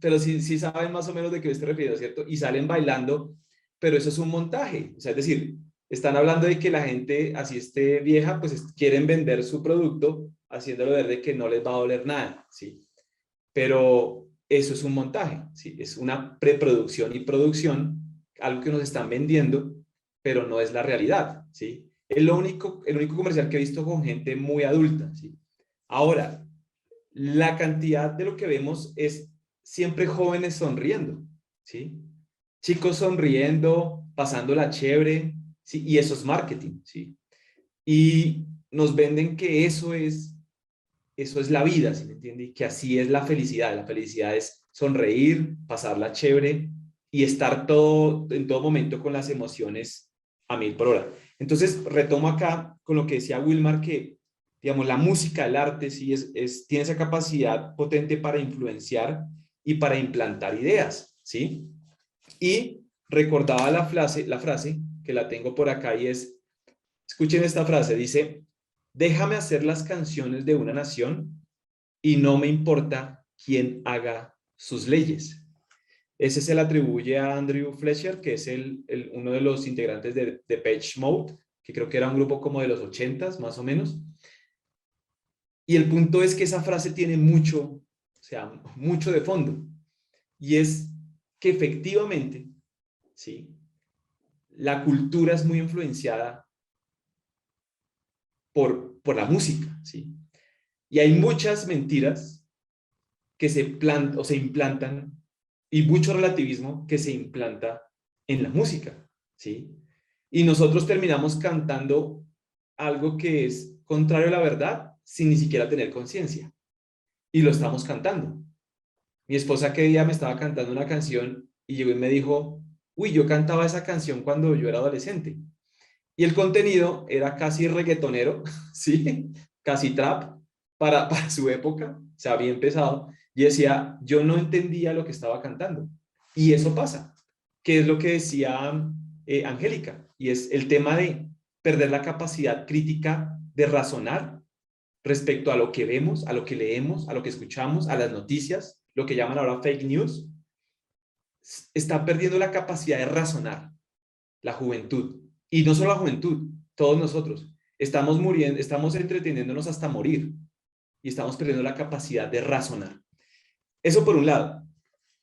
pero sí saben más o menos de qué me estoy refiriendo, ¿cierto? Y salen bailando, pero eso es un montaje. O sea, es decir, están hablando de que la gente, así esté vieja, pues quieren vender su producto, haciéndolo ver de que no les va a doler nada, ¿sí? Pero eso es un montaje, ¿sí? Es una preproducción y producción, algo que nos están vendiendo, pero no es la realidad, ¿sí? Es el único comercial que he visto con gente muy adulta, ¿sí? Ahora, la cantidad de lo que vemos es siempre jóvenes sonriendo, ¿sí? Chicos sonriendo, pasándola chévere, ¿sí? Y eso es marketing, ¿sí? Y nos venden que eso es la vida, ¿sí me entiende? Y que así es la felicidad. La felicidad es sonreír, pasarla chévere y estar en todo momento con las emociones a 1000 por hora. Entonces, retomo acá con lo que decía Wilmar, que, digamos, la música, el arte, sí tiene esa capacidad potente para influenciar y para implantar ideas, ¿sí? Y recordaba la frase que la tengo por acá, y es, escuchen esta frase, dice: déjame hacer las canciones de una nación y no me importa quién haga sus leyes. Ese se le atribuye a Andrew Fletcher, que es uno de los integrantes de Depeche Mode, que creo que era un grupo como de los 80s, más o menos. Y el punto es que esa frase tiene mucho, o sea, mucho de fondo. Y es que efectivamente, ¿sí?, la cultura es muy influenciada por la música, ¿sí? Y hay muchas mentiras que se implantan y mucho relativismo que se implanta en la música, ¿sí? Y nosotros terminamos cantando algo que es contrario a la verdad sin ni siquiera tener conciencia. Y lo estamos cantando. Mi esposa aquel día me estaba cantando una canción y llegó y me dijo, uy, yo cantaba esa canción cuando yo era adolescente. Y el contenido era casi reggaetonero, ¿sí? Casi trap para su época, se había empezado. Y decía, yo no entendía lo que estaba cantando. Y eso pasa, que es lo que decía Angélica, y es el tema de perder la capacidad crítica de razonar respecto a lo que vemos, a lo que leemos, a lo que escuchamos, a las noticias, lo que llaman ahora fake news. Está perdiendo la capacidad de razonar la juventud. Y no solo la juventud, todos nosotros. Estamos muriendo, estamos entreteniéndonos hasta morir y estamos perdiendo la capacidad de razonar. Eso por un lado.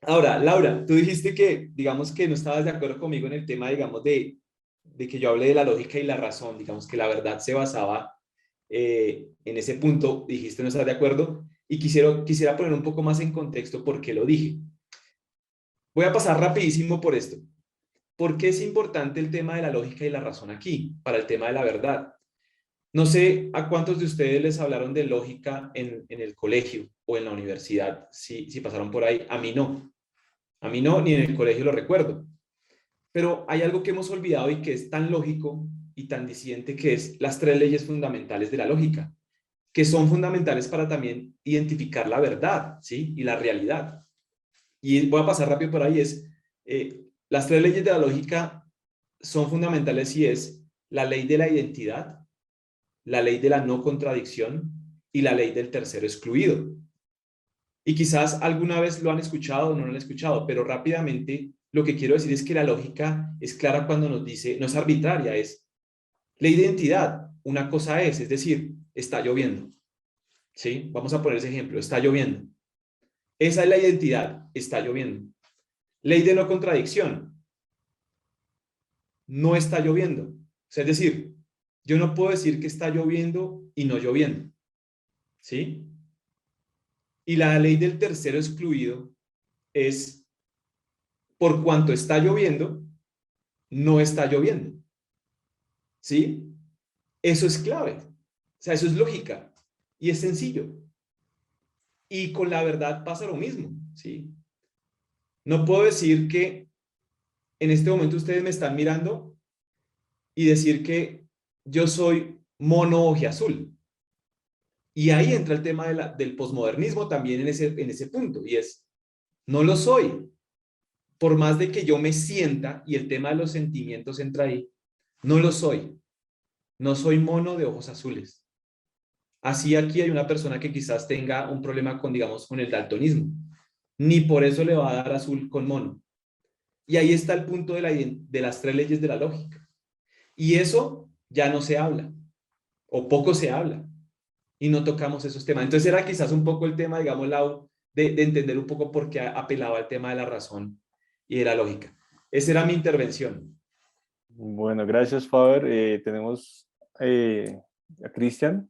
Ahora, Laura, tú dijiste que, digamos, que no estabas de acuerdo conmigo en el tema, digamos, de que yo hablé de la lógica y la razón, digamos, que la verdad se basaba en ese punto, dijiste no estás de acuerdo, y quisiera poner un poco más en contexto por qué lo dije. Voy a pasar rapidísimo por esto. ¿Por qué es importante el tema de la lógica y la razón aquí, para el tema de la verdad? No sé a cuántos de ustedes les hablaron de lógica en el colegio o en la universidad, si pasaron por ahí. A mí no. A mí no, ni en el colegio lo recuerdo. Pero hay algo que hemos olvidado y que es tan lógico y tan disidente, que es las tres leyes fundamentales de la lógica, que son fundamentales para también identificar la verdad, ¿sí? Y la realidad. Y voy a pasar rápido por ahí, las tres leyes de la lógica son fundamentales y es la ley de la identidad, la ley de la no contradicción y la ley del tercero excluido. Y quizás alguna vez lo han escuchado o no lo han escuchado, pero rápidamente lo que quiero decir es que la lógica es clara cuando nos dice, no es arbitraria, es ley de identidad, una cosa es decir, está lloviendo. ¿Sí? Vamos a poner ese ejemplo, está lloviendo. Esa es la identidad, está lloviendo. Ley de no contradicción, no está lloviendo. O sea, es decir, yo no puedo decir que está lloviendo y no lloviendo. ¿Sí? Y la ley del tercero excluido es, por cuanto está lloviendo, no está lloviendo. ¿Sí? Eso es clave. O sea, eso es lógica. Y es sencillo. Y con la verdad pasa lo mismo. ¿Sí? No puedo decir que en este momento ustedes me están mirando y decir que yo soy mono ojiazul. Y ahí entra el tema del posmodernismo también en ese punto, y es, no lo soy. Por más de que yo me sienta, y el tema de los sentimientos entra ahí, no lo soy. No soy mono de ojos azules. Así aquí hay una persona que quizás tenga un problema con, digamos, con el daltonismo. Ni por eso le va a dar azul con mono. Y ahí está el punto de las tres leyes de la lógica. Y eso ya no se habla, o poco se habla, y no tocamos esos temas. Entonces era quizás un poco el tema, digamos, Lau, de entender un poco por qué apelaba al tema de la razón y de la lógica. Esa era mi intervención. Bueno, gracias, Faber. Tenemos a Cristian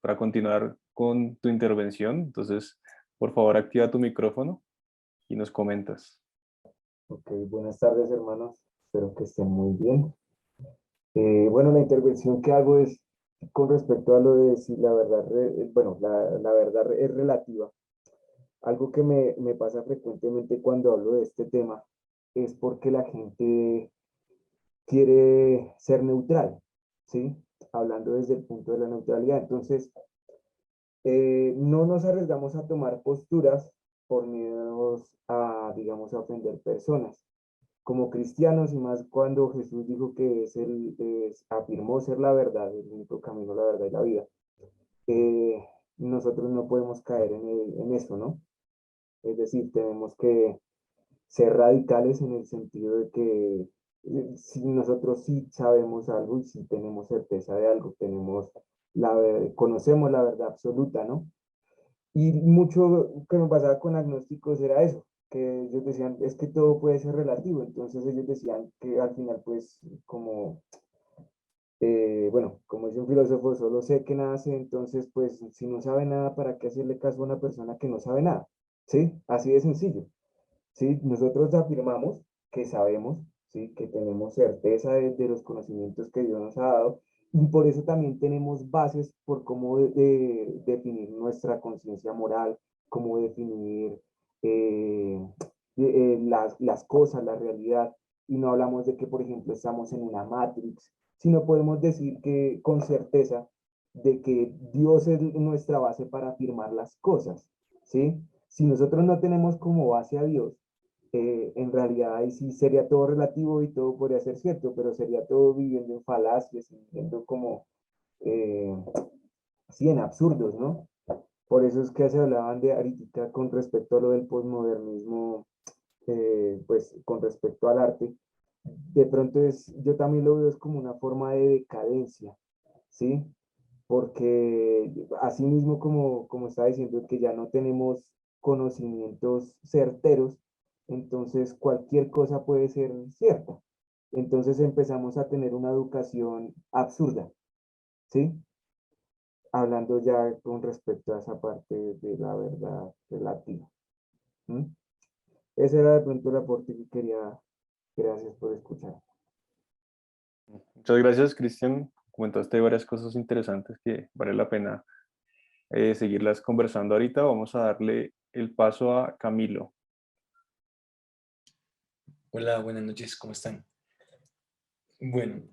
para continuar con tu intervención. Entonces, por favor, activa tu micrófono y nos comentas. Ok, buenas tardes, hermanos. Espero que estén muy bien. Bueno, la intervención que hago es con respecto a lo de si la verdad, bueno, la verdad es relativa. Algo que me pasa frecuentemente cuando hablo de este tema es porque la gente quiere ser neutral, ¿sí? Hablando desde el punto de la neutralidad. Entonces, no nos arriesgamos a tomar posturas por miedo a, digamos, a ofender personas. Como cristianos, y más cuando Jesús dijo que afirmó ser la verdad, el único camino, la verdad y la vida, eh, nosotros no podemos caer en eso, ¿no? Es decir, tenemos que ser radicales en el sentido de que si nosotros sí sabemos algo y si tenemos certeza de algo, tenemos conocemos la verdad absoluta, ¿no? Y mucho que me pasaba con agnósticos era eso, que ellos decían, es que todo puede ser relativo, entonces ellos decían que al final, pues, como, bueno, como dice un filósofo, solo sé que nada sé, entonces, pues, si no sabe nada, ¿para qué hacerle caso a una persona que no sabe nada? ¿Sí? Así de sencillo. ¿Sí? Nosotros afirmamos que sabemos, ¿sí? Que tenemos certeza de los conocimientos que Dios nos ha dado y por eso también tenemos bases por cómo definir nuestra conciencia moral, cómo definir eh, las cosas, la realidad. Y no hablamos de que, por ejemplo, estamos en una Matrix, sino podemos decir que con certeza de que Dios es nuestra base para afirmar las cosas, ¿sí? Si nosotros no tenemos como base a Dios, en realidad ahí sí sería todo relativo y todo podría ser cierto, pero sería todo viviendo en falacias, viviendo como, eh, sí, en absurdos, ¿no? Por eso es que se hablaban de ahorita con respecto a lo del posmodernismo, pues con respecto al arte, de pronto yo también lo veo es como una forma de decadencia, ¿sí? Porque así mismo como estaba diciendo que ya no tenemos conocimientos certeros, entonces cualquier cosa puede ser cierta. Entonces empezamos a tener una educación absurda, ¿sí? Hablando ya con respecto a esa parte de la verdad relativa. ¿Mm? Ese era de pronto el aporte que quería. Gracias por escuchar. Muchas gracias, Cristian. Comentaste varias cosas interesantes que vale la pena seguirlas conversando ahorita. Vamos a darle el paso a Camilo. Hola, buenas noches, ¿cómo están? Bueno,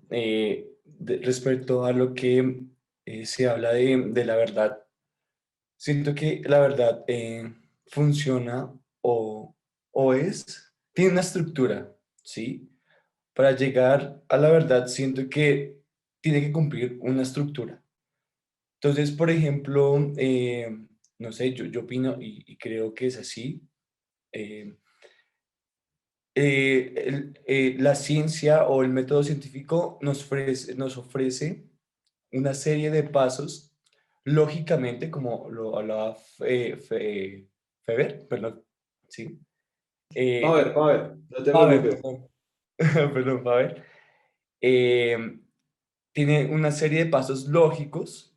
respecto a lo que se habla de la verdad, siento que la verdad funciona tiene una estructura, ¿sí? Para llegar a la verdad, siento que tiene que cumplir una estructura. Entonces, por ejemplo, no sé, yo opino y creo que es así. eh, la ciencia o el método científico nos ofrece una serie de pasos, lógicamente, como lo hablaba Feber, perdón, sí. Faber, no te Faber, preocupes. perdón, perdón, Faber. eh, Tiene una serie de pasos lógicos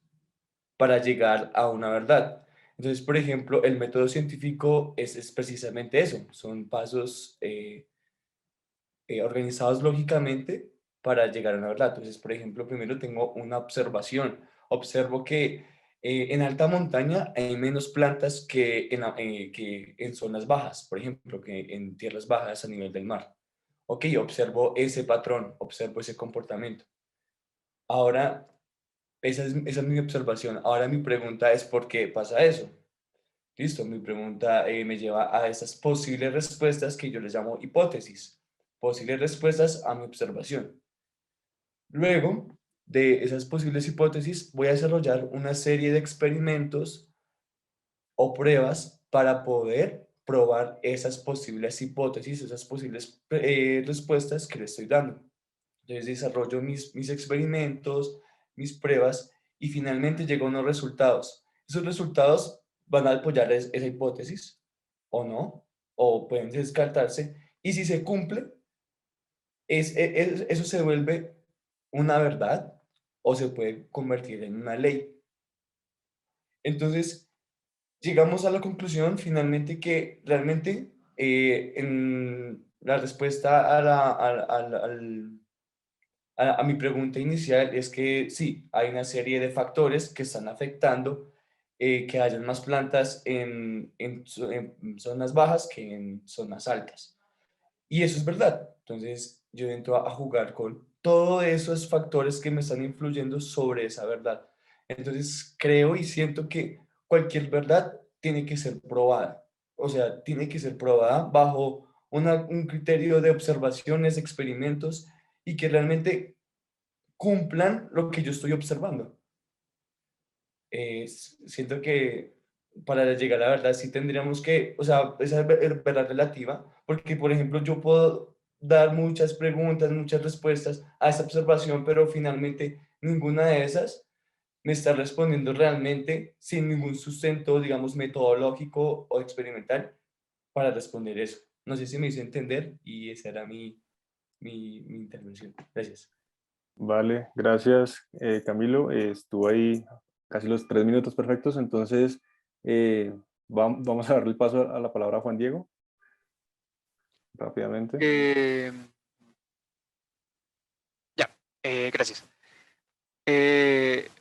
para llegar a una verdad. Entonces, por ejemplo, el método científico es precisamente eso, son pasos organizados lógicamente para llegar a una verdad. Entonces, por ejemplo, primero tengo una observación. Observo que en alta montaña hay menos plantas que en zonas bajas, por ejemplo, que en tierras bajas a nivel del mar. Ok, observo ese patrón, observo ese comportamiento. Ahora, esa es mi observación. Ahora mi pregunta es ¿por qué pasa eso? Listo, mi pregunta me lleva a esas posibles respuestas que yo les llamo hipótesis, posibles respuestas a mi observación. Luego de esas posibles hipótesis, voy a desarrollar una serie de experimentos o pruebas para poder probar esas posibles hipótesis, esas posibles respuestas que le estoy dando. Entonces desarrollo mis experimentos, mis pruebas y finalmente llego a unos resultados. Esos resultados van a apoyar esa hipótesis o no, o pueden descartarse. Y si se cumple, eso se vuelve una verdad o se puede convertir en una ley. Entonces, llegamos a la conclusión finalmente que realmente en la respuesta a mi pregunta inicial es que sí, hay una serie de factores que están afectando que hayan más plantas en zonas bajas que en zonas altas. Y eso es verdad. Entonces yo entro a jugar con todos esos factores que me están influyendo sobre esa verdad. Entonces creo y siento que cualquier verdad tiene que ser probada. O sea, tiene que ser probada bajo un criterio de observaciones, experimentos y que realmente cumplan lo que yo estoy observando. Siento que para llegar a la verdad sí tendríamos que, o sea, esa es verdad relativa, porque por ejemplo yo puedo dar muchas preguntas, muchas respuestas a esta observación, pero finalmente ninguna de esas me está respondiendo realmente sin ningún sustento, digamos, metodológico o experimental para responder eso. No sé si me hizo entender y esa era mi intervención. Gracias. Vale, gracias Camilo. Estuvo ahí casi los 3 minutos perfectos, entonces vamos a darle el paso a la palabra a Juan Diego, rápidamente. Gracias.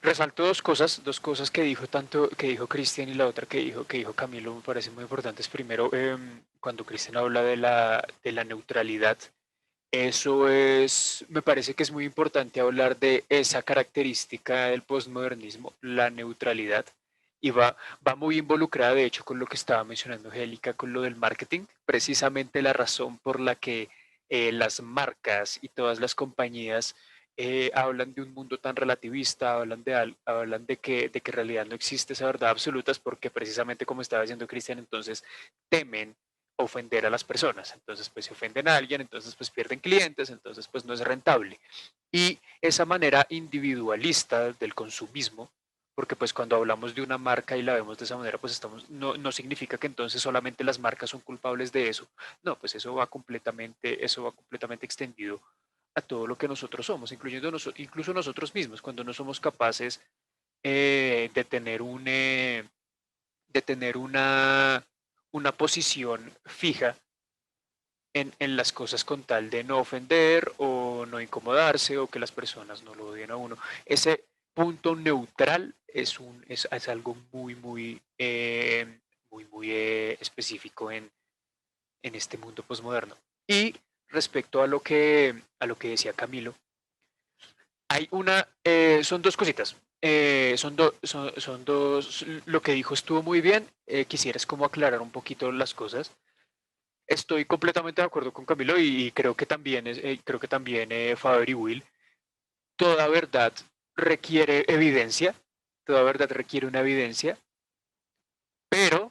Resalto dos cosas que dijo Cristian y la otra que dijo Camilo me parecen muy importantes. Primero, cuando Cristian habla de la neutralidad, me parece que es muy importante hablar de esa característica del posmodernismo, la neutralidad, y va muy involucrada, de hecho, con lo que estaba mencionando Angélica, con lo del marketing, precisamente la razón por la que las marcas y todas las compañías hablan de un mundo tan relativista, hablan de que en realidad no existe esa verdad absoluta, es porque precisamente como estaba diciendo Cristian, entonces temen ofender a las personas. Entonces, pues si ofenden a alguien, entonces pues pierden clientes, entonces pues no es rentable. Y esa manera individualista del consumismo, porque pues cuando hablamos de una marca y la vemos de esa manera, pues no significa que entonces solamente las marcas son culpables de eso. No, pues eso va completamente extendido a todo lo que nosotros somos, incluyendo incluso nosotros mismos, cuando no somos capaces de tener una posición fija en las cosas con tal de no ofender o no incomodarse o que las personas no lo odien a uno. Ese punto neutral es algo muy específico en este mundo posmoderno. Y respecto a lo que decía Camilo, son dos cositas. Son dos, lo que dijo estuvo muy bien. Quisieras como aclarar un poquito las cosas. Estoy completamente de acuerdo con Camilo y creo que también Faber y Will. Toda verdad requiere evidencia, toda verdad requiere una evidencia, pero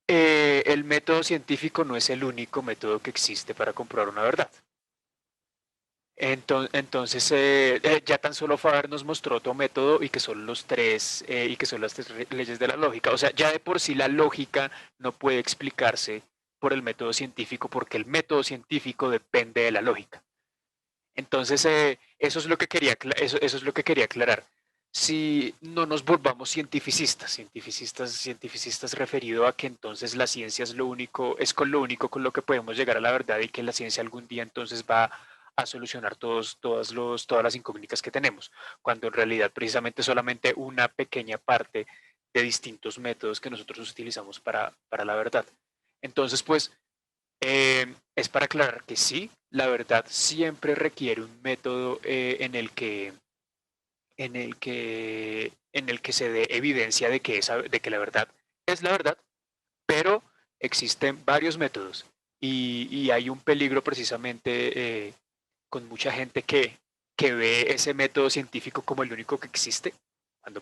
el método científico no es el único método que existe para comprobar una verdad. Entonces, ya tan solo Faber nos mostró otro método y que son las tres leyes de la lógica. O sea, ya de por sí la lógica no puede explicarse por el método científico porque el método científico depende de la lógica. Entonces, eso es lo que quería aclarar. Si no nos volvamos cientificistas referido a que entonces la ciencia es con lo único con lo que podemos llegar a la verdad y que la ciencia algún día entonces va a solucionar todas las incógnitas que tenemos, cuando en realidad precisamente solamente una pequeña parte de distintos métodos que nosotros utilizamos para la verdad. Entonces, pues, es para aclarar que sí, la verdad siempre requiere un método en el que se dé evidencia de que la verdad es la verdad, pero existen varios métodos y hay un peligro precisamente con mucha gente que ve ese método científico como el único que existe, cuando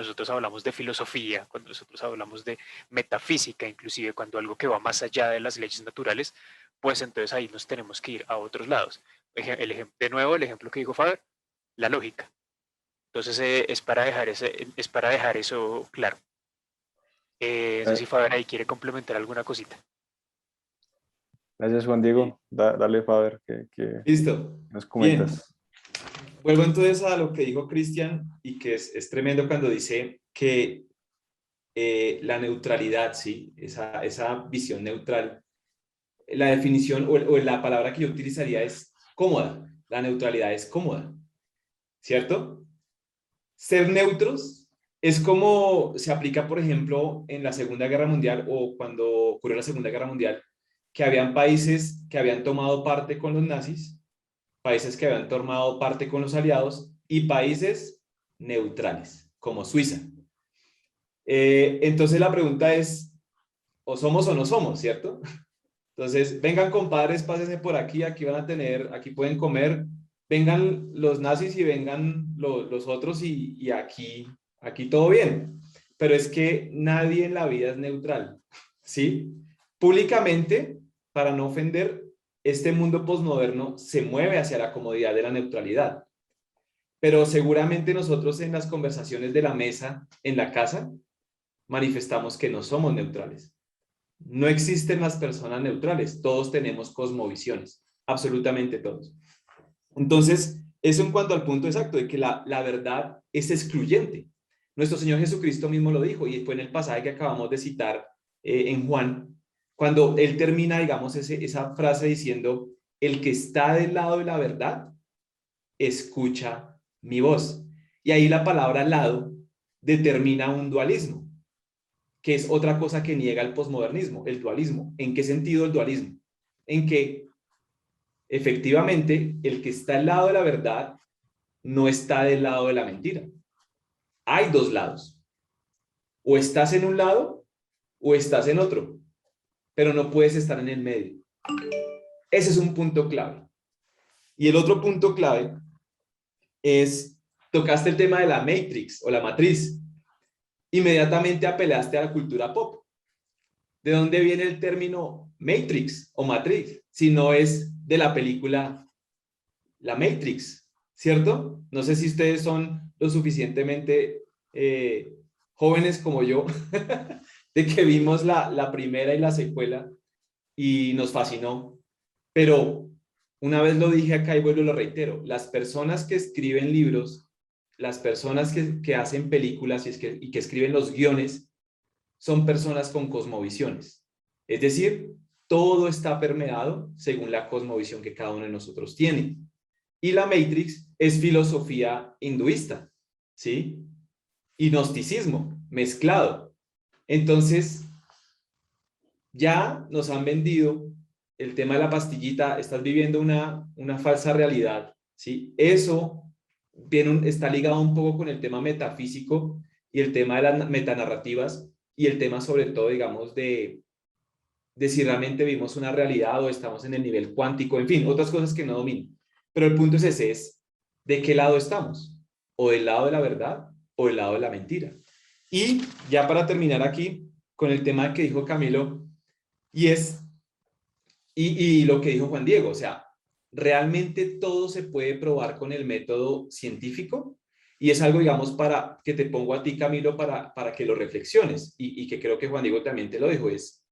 nosotros hablamos de filosofía, cuando nosotros hablamos de metafísica, inclusive cuando algo que va más allá de las leyes naturales, pues entonces ahí nos tenemos que ir a otros lados. De nuevo, el ejemplo que dijo Faber, la lógica. Entonces es para dejar eso claro. No sé si Faber ahí quiere complementar alguna cosita. Gracias Juan Diego. Dale Faber, que Listo. nos comentas. Bien. Vuelvo entonces a lo que dijo Cristian y que es tremendo cuando dice que la neutralidad, ¿sí? Esa visión neutral, la definición o la palabra que yo utilizaría es cómoda. La neutralidad es cómoda, ¿cierto? Ser neutros es como se aplica, por ejemplo, en la Segunda Guerra Mundial o cuando ocurrió la Segunda Guerra Mundial, que habían países que habían tomado parte con los nazis, países que habían tomado parte con los aliados y países neutrales, como Suiza. Entonces la pregunta es, o somos o no somos, ¿cierto? Entonces, vengan compadres, pásense por aquí, aquí pueden comer, vengan los nazis y vengan los otros y aquí todo bien. Pero es que nadie en la vida es neutral, ¿sí? Públicamente, para no ofender, este mundo posmoderno se mueve hacia la comodidad de la neutralidad. pero seguramente nosotros en las conversaciones de la mesa en la casa manifestamos que no somos neutrales. No existen las personas neutrales, todos tenemos cosmovisiones, absolutamente todos. Entonces, eso en cuanto al punto exacto de que la verdad es excluyente. Nuestro Señor Jesucristo mismo lo dijo y fue en el pasaje que acabamos de citar en Juan, cuando él termina, digamos, esa frase diciendo, el que está del lado de la verdad, escucha mi voz. Y ahí la palabra lado determina un dualismo, que es otra cosa que niega el posmodernismo, el dualismo. ¿En qué sentido el dualismo? En que efectivamente el que está al lado de la verdad no está del lado de la mentira. Hay dos lados. O estás en un lado o estás en otro, pero no puedes estar en el medio. Ese es un punto clave. Y el otro punto clave es, tocaste el tema de la Matrix o la matriz. Inmediatamente apelaste a la cultura pop. ¿De dónde viene el término Matrix o matriz? Si no es de la película La Matrix, ¿cierto? No sé si ustedes son lo suficientemente jóvenes como yo, de que vimos la primera y la secuela y nos fascinó. Pero una vez lo dije acá y vuelvo y lo reitero, las personas que escriben libros, las personas que hacen películas y que escriben los guiones, son personas con cosmovisiones. Es decir, todo está permeado según la cosmovisión que cada uno de nosotros tiene. Y la Matrix es filosofía hinduista, ¿sí? Y gnosticismo mezclado. Entonces, ya nos han vendido el tema de la pastillita, estás viviendo una falsa realidad, ¿sí? Eso está ligado un poco con el tema metafísico y el tema de las metanarrativas y el tema sobre todo, digamos, de si realmente vivimos una realidad o estamos en el nivel cuántico, en fin, otras cosas que no domino. Pero el punto es ese, es de qué lado estamos, o del lado de la verdad o del lado de la mentira. Y ya para terminar aquí con el tema que dijo Camilo, y lo que dijo Juan Diego, o sea, realmente todo se puede probar con el método científico y es algo, digamos, para que te pongo a ti, Camilo, para que lo reflexiones y que creo que Juan Diego también te lo dijo, es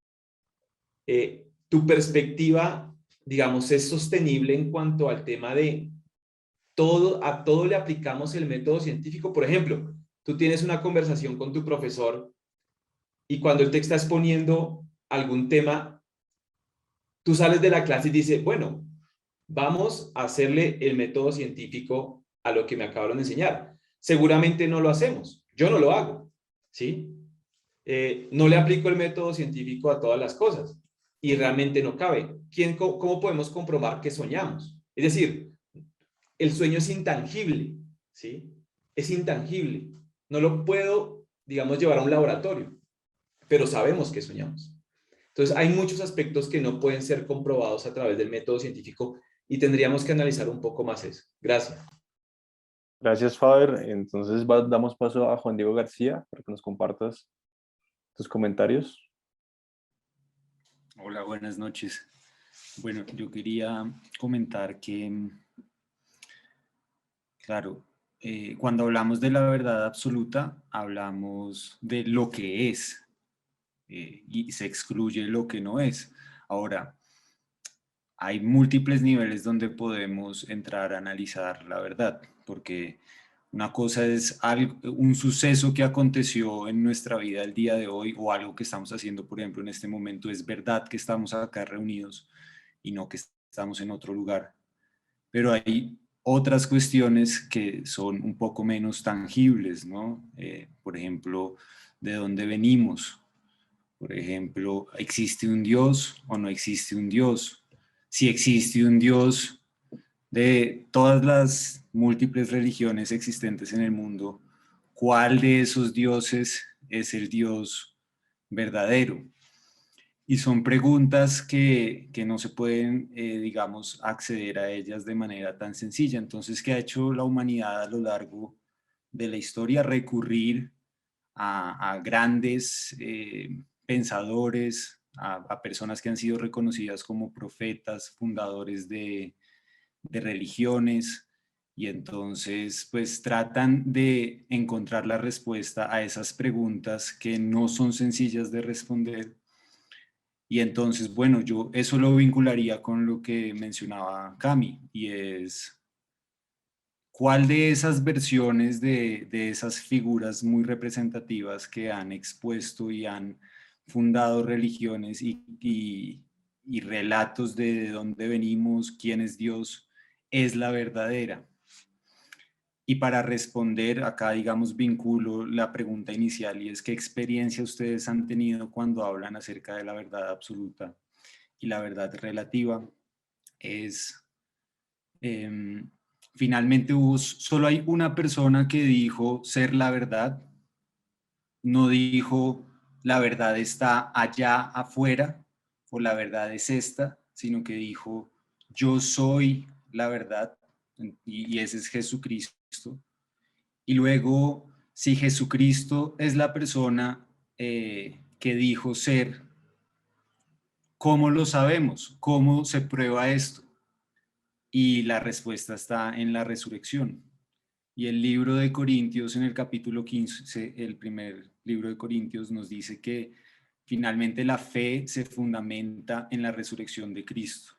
tu perspectiva, digamos, es sostenible en cuanto al tema de a todo le aplicamos el método científico. Por ejemplo, tú tienes una conversación con tu profesor y cuando él te está exponiendo algún tema, tú sales de la clase y dices, bueno, vamos a hacerle el método científico a lo que me acabaron de enseñar. Seguramente no lo hacemos, yo no lo hago, ¿sí? No le aplico el método científico a todas las cosas y realmente no cabe. ¿Cómo podemos comprobar que soñamos? Es decir, el sueño es intangible, ¿sí? Es intangible. No lo puedo, digamos, llevar a un laboratorio, pero sabemos que soñamos. Entonces, hay muchos aspectos que no pueden ser comprobados a través del método científico y tendríamos que analizar un poco más eso. Gracias. Gracias, Faber. Entonces damos paso a Juan Diego García para que nos compartas tus comentarios. Hola, buenas noches. Bueno, yo quería comentar que, claro, cuando hablamos de la verdad absoluta, hablamos de lo que es y se excluye lo que no es. Ahora, hay múltiples niveles donde podemos entrar a analizar la verdad, porque una cosa es un suceso que aconteció en nuestra vida el día de hoy o algo que estamos haciendo, por ejemplo, en este momento. Es verdad que estamos acá reunidos y no que estamos en otro lugar. Pero hay otras cuestiones que son un poco menos tangibles, ¿no? Por ejemplo, ¿de dónde venimos? Por ejemplo, ¿existe un Dios o no existe un Dios? Si existe un Dios, de todas las múltiples religiones existentes en el mundo, ¿cuál de esos dioses es el Dios verdadero? Y son preguntas que no se pueden, digamos, acceder a ellas de manera tan sencilla. Entonces, ¿qué ha hecho la humanidad a lo largo de la historia? Recurrir a grandes pensadores, a personas que han sido reconocidas como profetas, fundadores de religiones, Y entonces, pues tratan de encontrar la respuesta a esas preguntas que no son sencillas de responder. Y entonces, bueno, yo eso lo vincularía con lo que mencionaba Cami, y es cuál de esas versiones de esas figuras muy representativas que han expuesto y han fundado religiones y relatos de dónde venimos, quién es Dios, es la verdadera. Y para responder, acá digamos vinculo la pregunta inicial y es ¿qué experiencia ustedes han tenido cuando hablan acerca de la verdad absoluta y la verdad relativa? Es, finalmente solo hay una persona que dijo ser la verdad, no dijo la verdad está allá afuera o la verdad es esta, sino que dijo yo soy la verdad y ese es Jesucristo. Y luego, si Jesucristo es la persona que dijo ser, ¿cómo lo sabemos? ¿Cómo se prueba esto? Y la respuesta está en la resurrección. Y el libro de Corintios, en el capítulo 15, el primer libro de Corintios, nos dice que finalmente la fe se fundamenta en la resurrección de Cristo.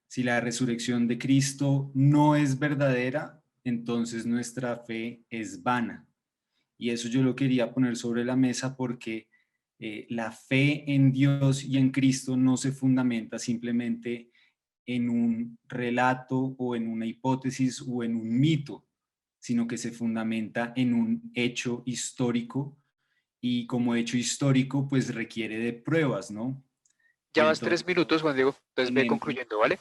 Si la resurrección de Cristo no es verdadera, entonces nuestra fe es vana. Y eso yo lo quería poner sobre la mesa porque la fe en Dios y en Cristo no se fundamenta simplemente en un relato o en una hipótesis o en un mito, sino que se fundamenta en un hecho histórico y como hecho histórico pues requiere de pruebas, ¿no? Y Ya vas entonces, 3 minutos, Juan Diego. Entonces ve concluyendo, ¿vale?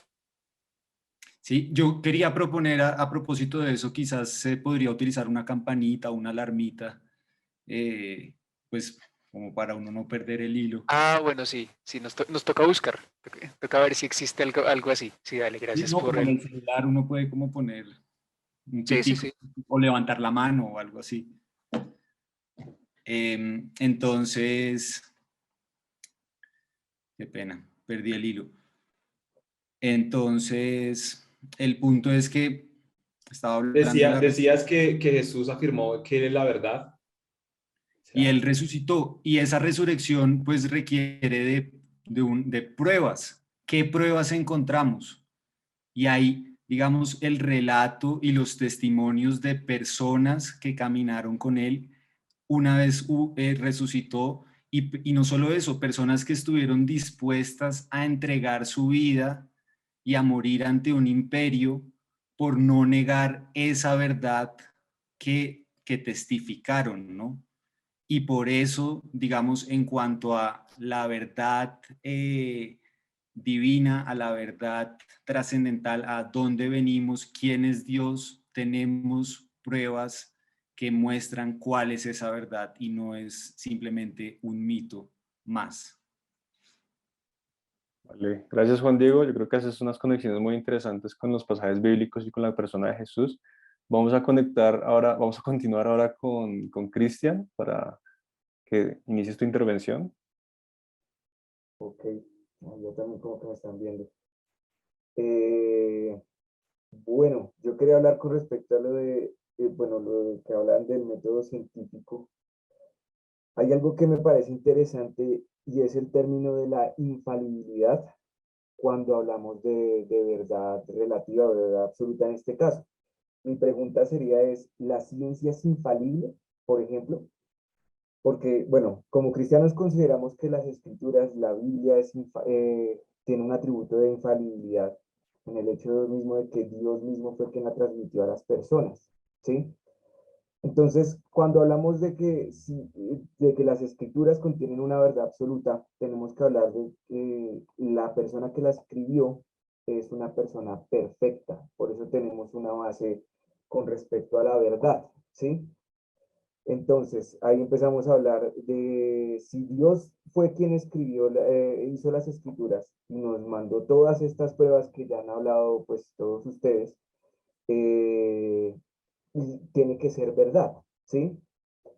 sí, yo quería proponer a propósito de eso, quizás se podría utilizar una campanita, una alarmita, pues como para uno no perder el hilo. Ah, bueno, sí, sí, nos toca buscar. Toca ver si existe algo así. Sí, dale, Sí, gracias no, por como en el... el celular uno puede como poner un Sí, sí, pitico sí. o levantar la mano o algo así. Entonces, qué pena, perdí el hilo. Entonces, el punto es que estaba hablando de la Decías que Jesús afirmó que él es la verdad. O y sea, él resucitó. Y esa resurrección pues requiere de pruebas. ¿Qué pruebas encontramos? Y hay, digamos, el relato y los testimonios de personas que caminaron con él una vez resucitó y no solo eso, personas que estuvieron dispuestas a entregar su vida y a morir ante un imperio por no negar esa verdad que testificaron, ¿no? Y por eso, digamos, en cuanto a la verdad divina, a la verdad trascendental, a dónde venimos, quién es Dios, tenemos pruebas que muestran cuál es esa verdad y no es simplemente un mito más. Vale. Gracias, Juan Diego. Yo creo que haces unas conexiones muy interesantes con los pasajes bíblicos y con la persona de Jesús. Vamos a conectar ahora, vamos a continuar ahora con Cristian para que inicies tu intervención. Ok, yo también como que me están viendo. Eh, bueno, yo quería hablar con respecto a bueno, lo de que hablan del método científico. Hay algo que me parece interesante y es el término de la infalibilidad cuando hablamos de verdad relativa o de verdad absoluta en este caso. Mi pregunta sería ¿la ciencia es infalible, por ejemplo? Porque, bueno, como cristianos consideramos que las escrituras, la Biblia tiene un atributo de infalibilidad en el hecho mismo de que Dios mismo fue quien la transmitió a las personas, ¿sí? Entonces, cuando hablamos de que las escrituras contienen una verdad absoluta, tenemos que hablar de que la persona que la escribió es una persona perfecta. Por eso tenemos una base con respecto a la verdad, ¿sí? Entonces, ahí empezamos a hablar de si Dios fue quien hizo las escrituras y nos mandó todas estas pruebas que ya han hablado pues todos ustedes, eh, y tiene que ser verdad, ¿sí?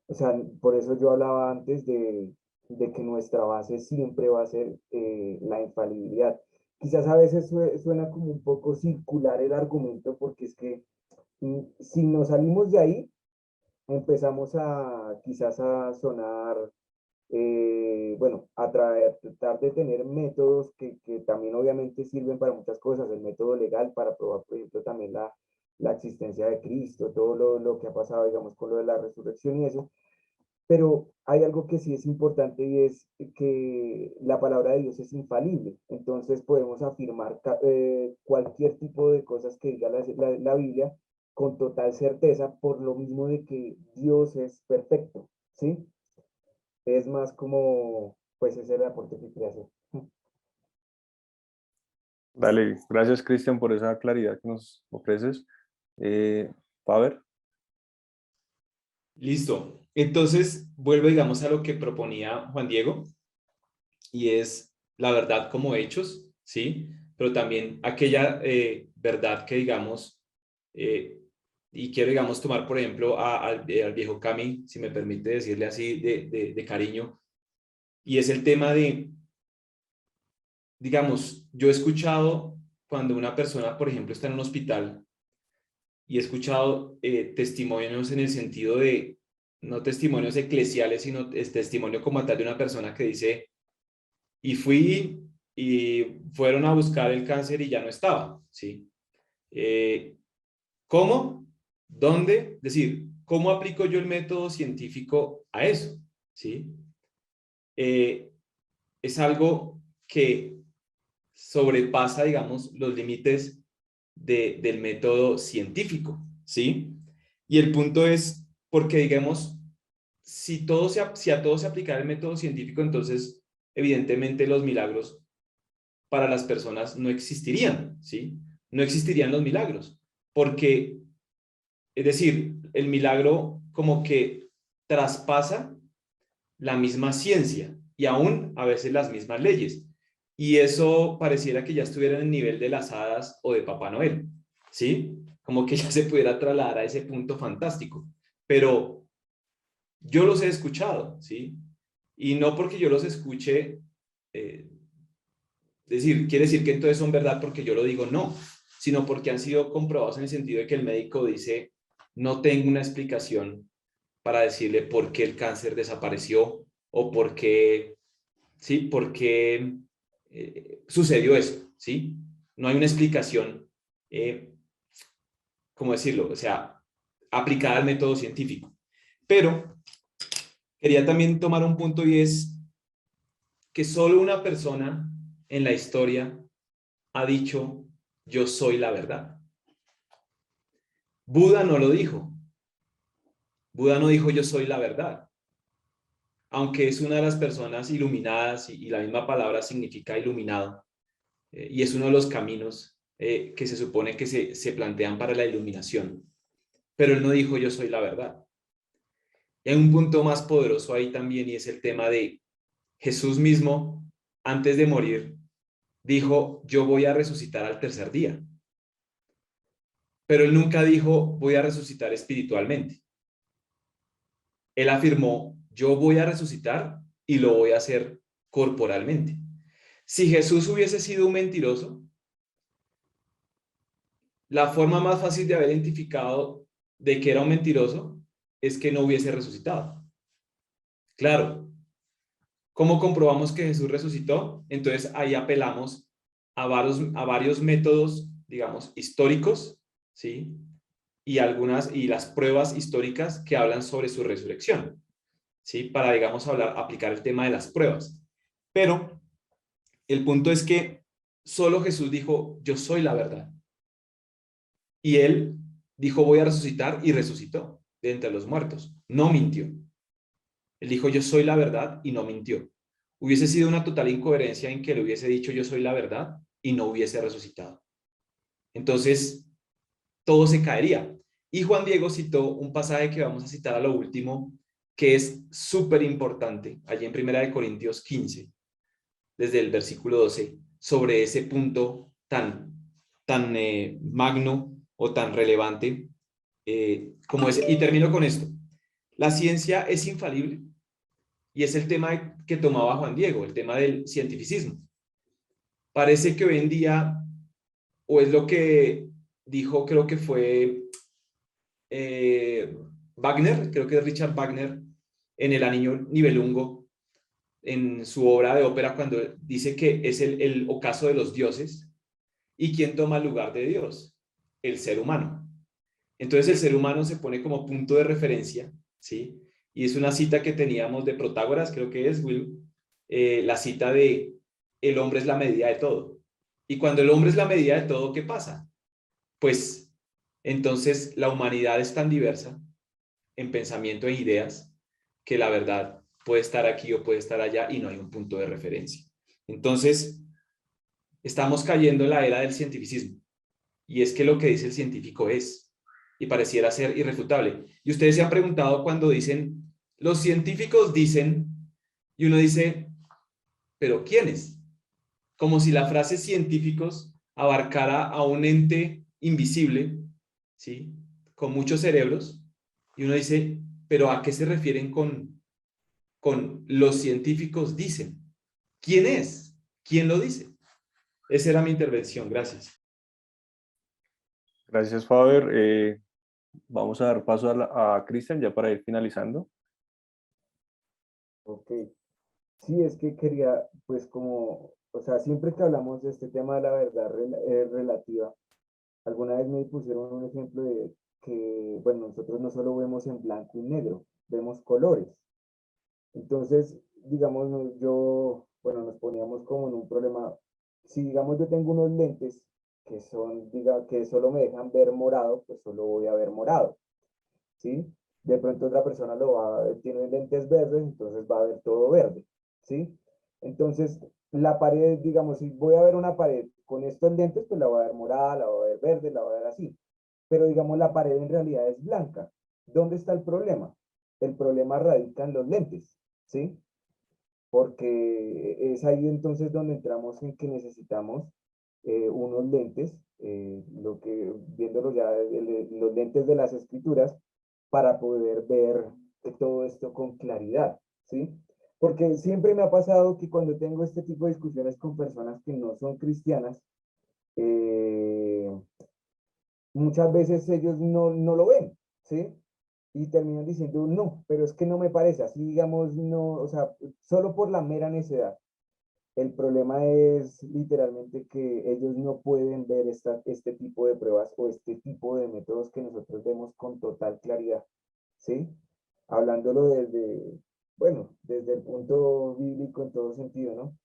O sea, por eso yo hablaba antes de que nuestra base siempre va a ser la infalibilidad. Quizás a veces suena como un poco circular el argumento porque es que Si nos salimos de ahí, empezamos a quizás a sonar, bueno, a tratar de tener métodos que también obviamente sirven para muchas cosas, el método legal para probar, por ejemplo, también la existencia de Cristo, todo lo que ha pasado, digamos, con lo de la resurrección y eso, pero hay algo que sí es importante y es que la palabra de Dios es infalible. Entonces podemos afirmar cualquier tipo de cosas que diga la Biblia con total certeza por lo mismo de que Dios es perfecto, ¿sí? Es más como, pues ese es el aporte que quería hacer. Dale, gracias Cristian por esa claridad que nos ofreces. Paver. Listo. Entonces, vuelvo, digamos, a lo que proponía Juan Diego, y es la verdad como hechos, ¿sí? Pero también aquella verdad que, digamos, y quiero, digamos, tomar, por ejemplo, al viejo Cami, si me permite decirle así, de cariño, y es el tema de, digamos, yo he escuchado cuando una persona, por ejemplo, está en un hospital, y he escuchado testimonios en el sentido de, no testimonios eclesiales, sino es testimonio como tal de una persona que dice, y fui y fueron a buscar el cáncer y ya no estaba, ¿sí? ¿Cómo? ¿Dónde? Es decir, ¿cómo aplico yo el método científico a eso? ¿Sí? Es algo que sobrepasa, digamos, los límites del método científico, ¿sí? Y el punto es porque, digamos, si a todo se aplicara el método científico, entonces, evidentemente, los milagros para las personas no existirían, ¿sí? No existirían los milagros, porque, es decir, el milagro como que traspasa la misma ciencia y aún a veces las mismas leyes. Y eso pareciera que ya estuviera en el nivel de las hadas o de Papá Noel, ¿sí? Como que ya se pudiera trasladar a ese punto fantástico. Pero yo los he escuchado, ¿sí? Y no porque yo los escuche, quiere decir que entonces son verdad porque yo lo digo, no, sino porque han sido comprobados en el sentido de que el médico dice, no tengo una explicación para decirle por qué el cáncer desapareció o por qué, ¿sí? Por qué sucedió eso, ¿sí? No hay una explicación, ¿cómo decirlo? O sea, aplicada al método científico. Pero quería también tomar un punto y es que solo una persona en la historia ha dicho, yo soy la verdad. Buda no lo dijo. Buda no dijo, yo soy la verdad. Aunque es una de las personas iluminadas y la misma palabra significa iluminado, y es uno de los caminos que se supone que se plantean para la iluminación. Pero él no dijo, yo soy la verdad. Y hay un punto más poderoso ahí también, y es el tema de Jesús mismo, antes de morir, dijo, yo voy a resucitar al tercer día. Pero él nunca dijo, voy a resucitar espiritualmente. Él afirmó, yo voy a resucitar y lo voy a hacer corporalmente. Si Jesús hubiese sido un mentiroso, la forma más fácil de haber identificado de que era un mentiroso es que no hubiese resucitado. Claro, ¿cómo comprobamos que Jesús resucitó? Entonces ahí apelamos a varios métodos, digamos, históricos, ¿sí? Y las pruebas históricas que hablan sobre su resurrección, ¿sí? Para, digamos, aplicar el tema de las pruebas. Pero el punto es que solo Jesús dijo, yo soy la verdad. Y él dijo, voy a resucitar, y resucitó de entre los muertos. No mintió. Él dijo, yo soy la verdad, y no mintió. Hubiese sido una total incoherencia en que le hubiese dicho, yo soy la verdad, y no hubiese resucitado. Entonces, todo se caería. Y Juan Diego citó un pasaje que vamos a citar a lo último, que es súper importante, allí en 1 Corintios 15, desde el versículo 12, sobre ese punto tan magno o tan relevante como ese. Y termino con esto. La ciencia es infalible, y es el tema que tomaba Juan Diego, el tema del cientificismo. Parece que hoy en día, o es lo que dijo, creo que fue Wagner, creo que es Richard Wagner, en El Anillo Nibelungo, en su obra de ópera, cuando dice que es el ocaso de los dioses. ¿Y quién toma el lugar de Dios? El ser humano. Entonces el ser humano se pone como punto de referencia, ¿sí? Y es una cita que teníamos de Protágoras, creo que es, Will, la cita de el hombre es la medida de todo. Y cuando el hombre es la medida de todo, ¿qué pasa? Pues entonces la humanidad es tan diversa en pensamiento e ideas que la verdad puede estar aquí o puede estar allá y no hay un punto de referencia. Entonces, estamos cayendo en la era del cientificismo. Y es que lo que dice el científico es, y pareciera ser irrefutable. Y ustedes se han preguntado cuando dicen, los científicos dicen, y uno dice, ¿pero quiénes? Como si la frase científicos abarcara a un ente invisible, ¿sí? Con muchos cerebros, y uno dice, ¿pero a qué se refieren con los científicos dicen? ¿Quién es? ¿Quién lo dice? Esa era mi intervención. Gracias. Gracias, Faber. Vamos a dar paso a Cristian ya para ir finalizando. Ok. Sí, es que quería, pues como, o sea, siempre que hablamos de este tema de la verdad relativa, alguna vez me pusieron un ejemplo de que, bueno, nosotros no solo vemos en blanco y negro, vemos colores. Entonces, digamos, bueno, nos poníamos como en un problema. Si, digamos, yo tengo unos lentes que son, diga, que solo me dejan ver morado, pues solo voy a ver morado, ¿sí? De pronto otra persona tiene lentes verdes, entonces va a ver todo verde, ¿sí? Entonces, la pared, digamos, si voy a ver una pared con estos lentes, pues la voy a ver morada, la voy a ver verde, la voy a ver así. Pero, digamos, la pared en realidad es blanca. ¿Dónde está el problema? El problema radica en los lentes, ¿sí? Porque es ahí entonces donde entramos en que necesitamos unos lentes, viéndolo ya, los lentes de las escrituras, para poder ver todo esto con claridad, ¿sí? Porque siempre me ha pasado que cuando tengo este tipo de discusiones con personas que no son cristianas, eh, muchas veces ellos no lo ven, ¿sí? Y terminan diciendo, no, pero es que no me parece, así digamos, no, o sea, solo por la mera necedad. El problema es literalmente que ellos no pueden ver este tipo de pruebas o este tipo de métodos que nosotros vemos con total claridad, ¿sí? Hablándolo bueno, desde el punto bíblico en todo sentido, ¿no?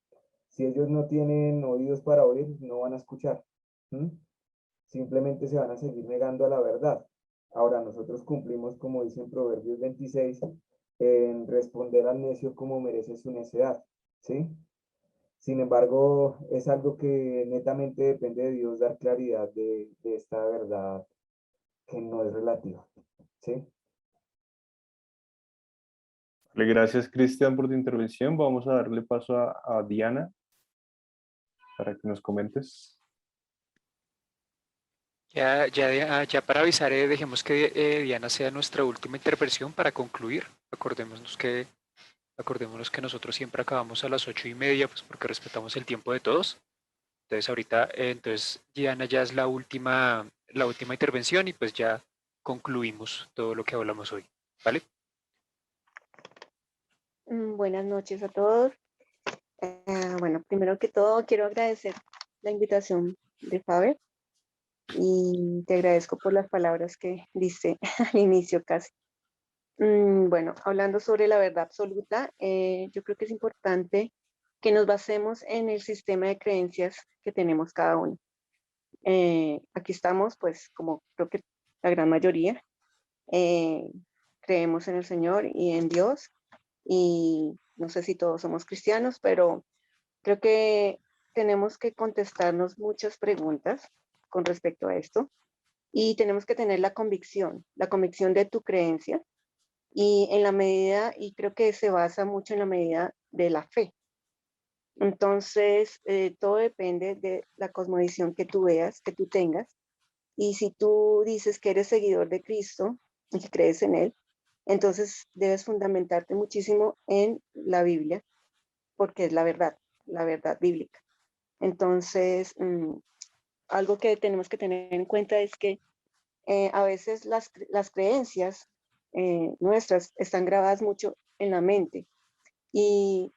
Si ellos no tienen oídos para oír, no van a escuchar. ¿Mm? Simplemente se van a seguir negando a la verdad. Ahora nosotros cumplimos, como dice en Proverbios 26, en responder al necio como merece su necedad, ¿sí? Sin embargo, es algo que netamente depende de Dios dar claridad de esta verdad que no es relativa, ¿sí? Gracias, Cristian, por tu intervención. Vamos a darle paso a Diana para que nos comentes. Ya para avisar, dejemos que Diana sea nuestra última intervención para concluir. Acordémonos que nosotros siempre acabamos a las 8:30, pues porque respetamos el tiempo de todos. Entonces ahorita, entonces Diana ya es la última intervención y pues ya concluimos todo lo que hablamos hoy, ¿vale? Buenas noches a todos. Bueno, primero que todo quiero agradecer la invitación de Faber y te agradezco por las palabras que diste al inicio casi. Bueno, hablando sobre la verdad absoluta, yo creo que es importante que nos basemos en el sistema de creencias que tenemos cada uno. Aquí estamos, pues, como creo que la gran mayoría, creemos en el Señor y en Dios, y no sé si todos somos cristianos, pero creo que tenemos que contestarnos muchas preguntas con respecto a esto, y tenemos que tener la convicción de tu creencia, y en la medida, y creo que se basa mucho en la medida de la fe. Entonces, todo depende de la cosmovisión que tú veas, que tú tengas, y si tú dices que eres seguidor de Cristo y que crees en Él, entonces debes fundamentarte muchísimo en la Biblia, porque es la verdad bíblica. Entonces, algo que tenemos que tener en cuenta es que a veces las creencias nuestras están grabadas mucho en la mente y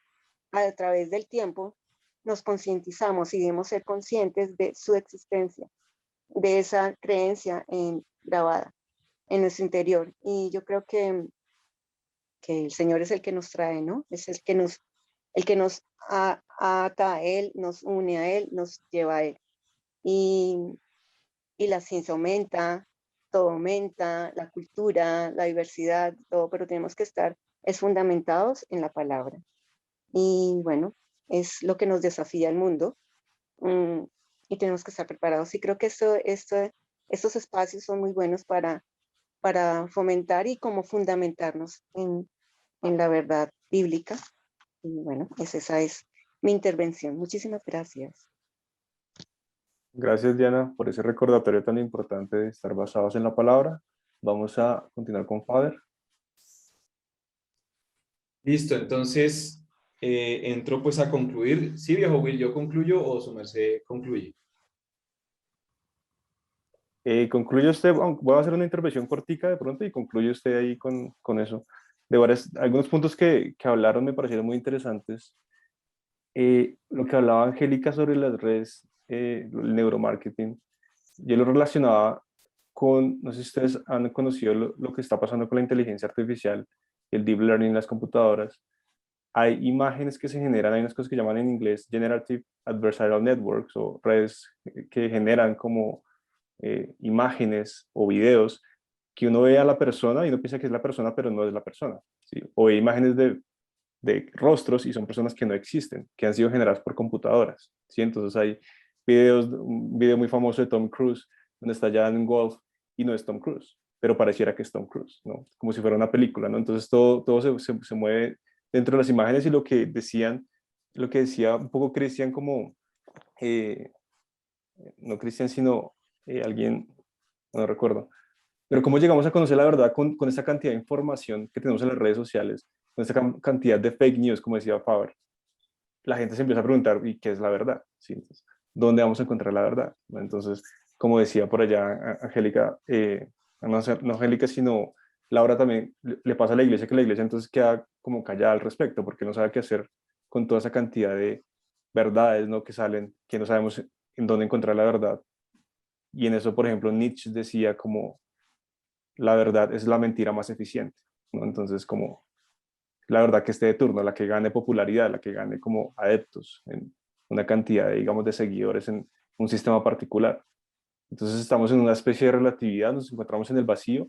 a través del tiempo nos concientizamos y debemos ser conscientes de su existencia, de esa creencia grabada en nuestro interior. Y yo creo que el Señor es el que nos trae, ¿no? Es el que nos ata a Él, nos une a Él, nos lleva a Él. Y la ciencia aumenta, todo aumenta, la cultura, la diversidad, todo, pero tenemos que estar fundamentados en la palabra. Y bueno, es lo que nos desafía el mundo, y tenemos que estar preparados. Y creo que estos espacios son muy buenos para fomentar y como fundamentarnos en la verdad bíblica. Y bueno, esa es mi intervención. Muchísimas gracias. Gracias, Diana, por ese recordatorio tan importante de estar basados en la palabra. Vamos a continuar con Faber. Listo, entonces entro pues a concluir. Sí, viejo Will, ¿yo concluyo o su merced concluye? Concluye usted, voy a hacer una intervención cortica de pronto y concluye usted ahí con eso. Algunos puntos que hablaron me parecieron muy interesantes. Lo que hablaba Angélica sobre las redes, el neuromarketing, yo lo relacionaba con, no sé si ustedes han conocido lo que está pasando con la inteligencia artificial, el deep learning en las computadoras. Hay imágenes que se generan, hay unas cosas que llaman en inglés Generative Adversarial Networks o redes que generan como imágenes o videos que uno ve a la persona y uno piensa que es la persona, pero no es la persona, ¿sí? O ve imágenes de rostros y son personas que no existen, que han sido generadas por computadoras, ¿sí? Entonces hay un video muy famoso de Tom Cruise, donde está ya en un golf y no es Tom Cruise, pero pareciera que es Tom Cruise, ¿no? Como si fuera una película, ¿no? Entonces todo se mueve dentro de las imágenes y lo que decía un poco Cristian como, no Cristian, sino alguien, no recuerdo, pero cómo llegamos a conocer la verdad con esta cantidad de información que tenemos en las redes sociales, con esta cantidad de fake news, como decía Faber. La gente se empieza a preguntar, ¿y qué es la verdad? ¿Sí? Entonces, ¿dónde vamos a encontrar la verdad? Entonces, como decía por allá Angélica, no Angélica, sino Laura también, le pasa a la iglesia que la iglesia entonces queda como callada al respecto, porque no sabe qué hacer con toda esa cantidad de verdades, ¿no? Que salen, que no sabemos en dónde encontrar la verdad. Y en eso, por ejemplo, Nietzsche decía como la verdad es la mentira más eficiente, ¿no? Entonces, como la verdad que esté de turno, la que gane popularidad, la que gane como adeptos en una cantidad, digamos, de seguidores en un sistema particular. Entonces estamos en una especie de relatividad, nos encontramos en el vacío,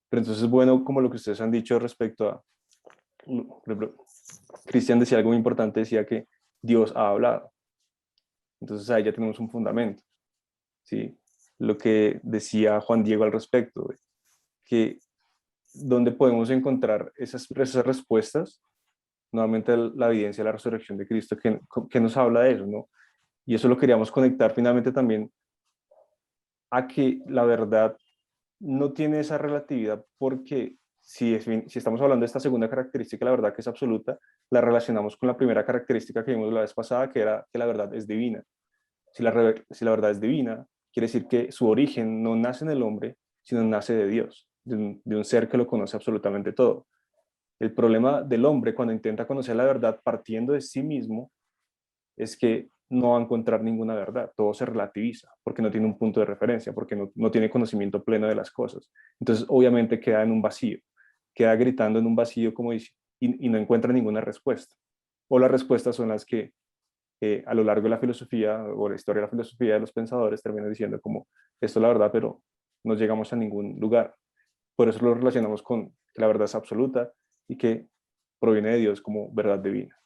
pero entonces es bueno, como lo que ustedes han dicho respecto a, Cristian decía algo muy importante, decía que Dios ha hablado. Entonces ahí ya tenemos un fundamento, ¿sí? Lo que decía Juan Diego al respecto, que donde podemos encontrar esas respuestas, nuevamente la evidencia de la resurrección de Cristo, que nos habla de eso, ¿no? Y eso lo queríamos conectar finalmente también a que la verdad no tiene esa relatividad, porque si estamos hablando de esta segunda característica, la verdad que es absoluta, la relacionamos con la primera característica que vimos la vez pasada, que era que la verdad es divina. Si la verdad es divina, quiere decir que su origen no nace en el hombre, sino nace de Dios, de un ser que lo conoce absolutamente todo. El problema del hombre cuando intenta conocer la verdad partiendo de sí mismo es que no va a encontrar ninguna verdad, todo se relativiza porque no tiene un punto de referencia, porque no tiene conocimiento pleno de las cosas. Entonces obviamente queda en un vacío, queda gritando en un vacío como dice, y no encuentra ninguna respuesta. O las respuestas son las que a lo largo de la filosofía o la historia de la filosofía de los pensadores terminan diciendo como esto es la verdad, pero no llegamos a ningún lugar. Por eso lo relacionamos con que la verdad es absoluta y que proviene de Dios como verdad divina.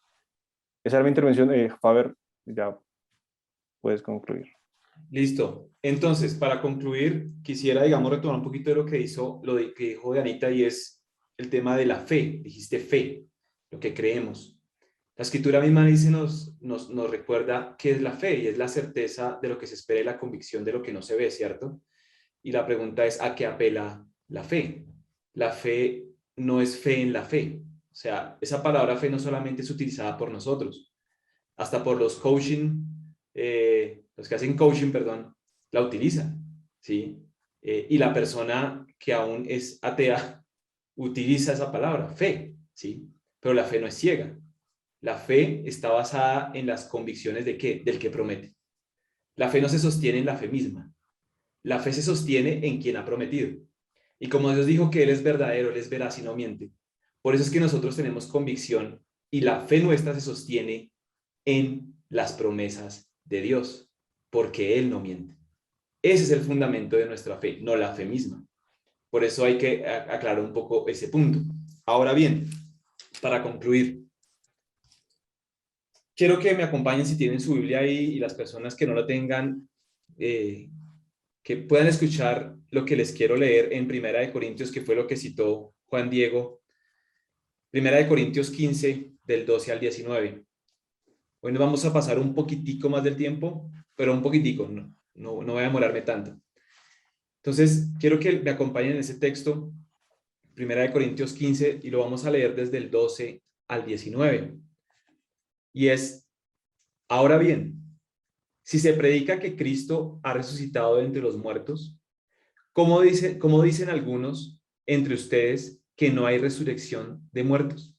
Esa era mi intervención. Faber, ya puedes concluir. Listo. Entonces, para concluir, quisiera, digamos, retomar un poquito de lo que que dijo Dianita, y es el tema de la fe. Dijiste fe, lo que creemos. La escritura misma dice, nos recuerda qué es la fe, y es la certeza de lo que se espera y la convicción de lo que no se ve, ¿cierto? Y la pregunta es, ¿a qué apela la fe? La fe no es fe en la fe. O sea, esa palabra fe no solamente es utilizada por nosotros, hasta por los coaching, los que hacen coaching, perdón, la utilizan, ¿sí? Y la persona que aún es atea utiliza esa palabra, fe, ¿sí? Pero la fe no es ciega. La fe está basada en las convicciones ¿de qué? Del que promete. La fe no se sostiene en la fe misma. La fe se sostiene en quien ha prometido. Y como Dios dijo que Él es verdadero, Él es veraz y no miente. Por eso es que nosotros tenemos convicción y la fe nuestra se sostiene en las promesas de Dios, porque Él no miente. Ese es el fundamento de nuestra fe, no la fe misma. Por eso hay que aclarar un poco ese punto. Ahora bien, para concluir, quiero que me acompañen si tienen su Biblia ahí y las personas que no la tengan, que puedan escuchar lo que les quiero leer en Primera de Corintios, que fue lo que citó Juan Diego. Primera de Corintios 15, del 12 al 19. Hoy nos vamos a pasar un poquitico más del tiempo, pero un poquitico, no voy a demorarme tanto. Entonces, quiero que me acompañen en ese texto, Primera de Corintios 15, y lo vamos a leer desde el 12 al 19. Y es, ahora bien, si se predica que Cristo ha resucitado de entre los muertos, ¿cómo dicen algunos entre ustedes que no hay resurrección de muertos?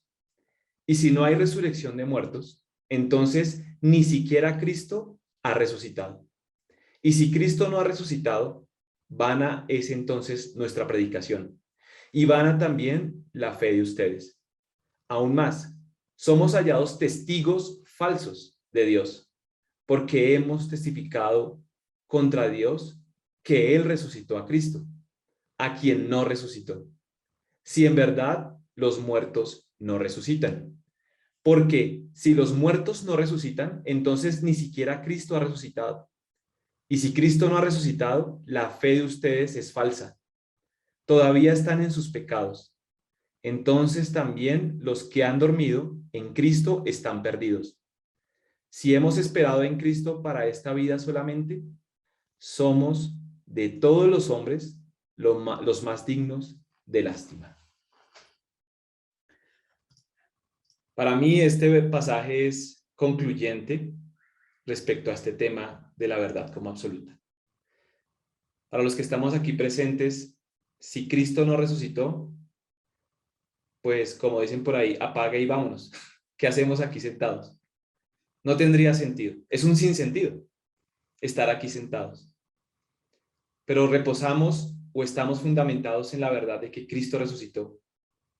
Y si no hay resurrección de muertos, entonces ni siquiera Cristo ha resucitado. Y si Cristo no ha resucitado, vana es entonces nuestra predicación, y vana también la fe de ustedes. Aún más, somos hallados testigos falsos de Dios, porque hemos testificado contra Dios que Él resucitó a Cristo, a quien no resucitó. Si en verdad los muertos no resucitan. Porque si los muertos no resucitan, entonces ni siquiera Cristo ha resucitado. Y si Cristo no ha resucitado, la fe de ustedes es falsa. Todavía están en sus pecados. Entonces también los que han dormido en Cristo están perdidos. Si hemos esperado en Cristo para esta vida solamente, somos de todos los hombres los más dignos de lástima. Para mí este pasaje es concluyente respecto a este tema de la verdad como absoluta. Para los que estamos aquí presentes, si Cristo no resucitó, pues como dicen por ahí, apague y vámonos. ¿Qué hacemos aquí sentados? No tendría sentido. Es un sinsentido estar aquí sentados. Pero reposamos o estamos fundamentados en la verdad de que Cristo resucitó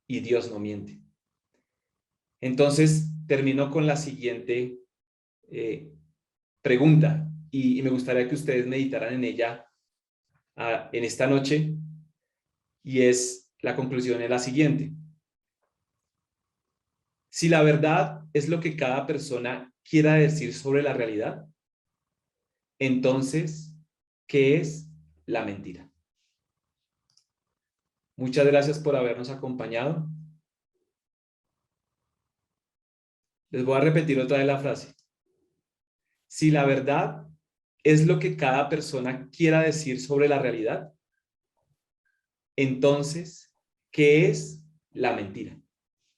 y Dios no miente. Entonces, termino con la siguiente pregunta y me gustaría que ustedes meditaran en ella en esta noche, y la conclusión es la siguiente. Si la verdad es lo que cada persona quiera decir sobre la realidad, entonces, ¿qué es la mentira? Muchas gracias por habernos acompañado. Les voy a repetir otra vez la frase. Si la verdad es lo que cada persona quiera decir sobre la realidad, entonces, ¿qué es la mentira?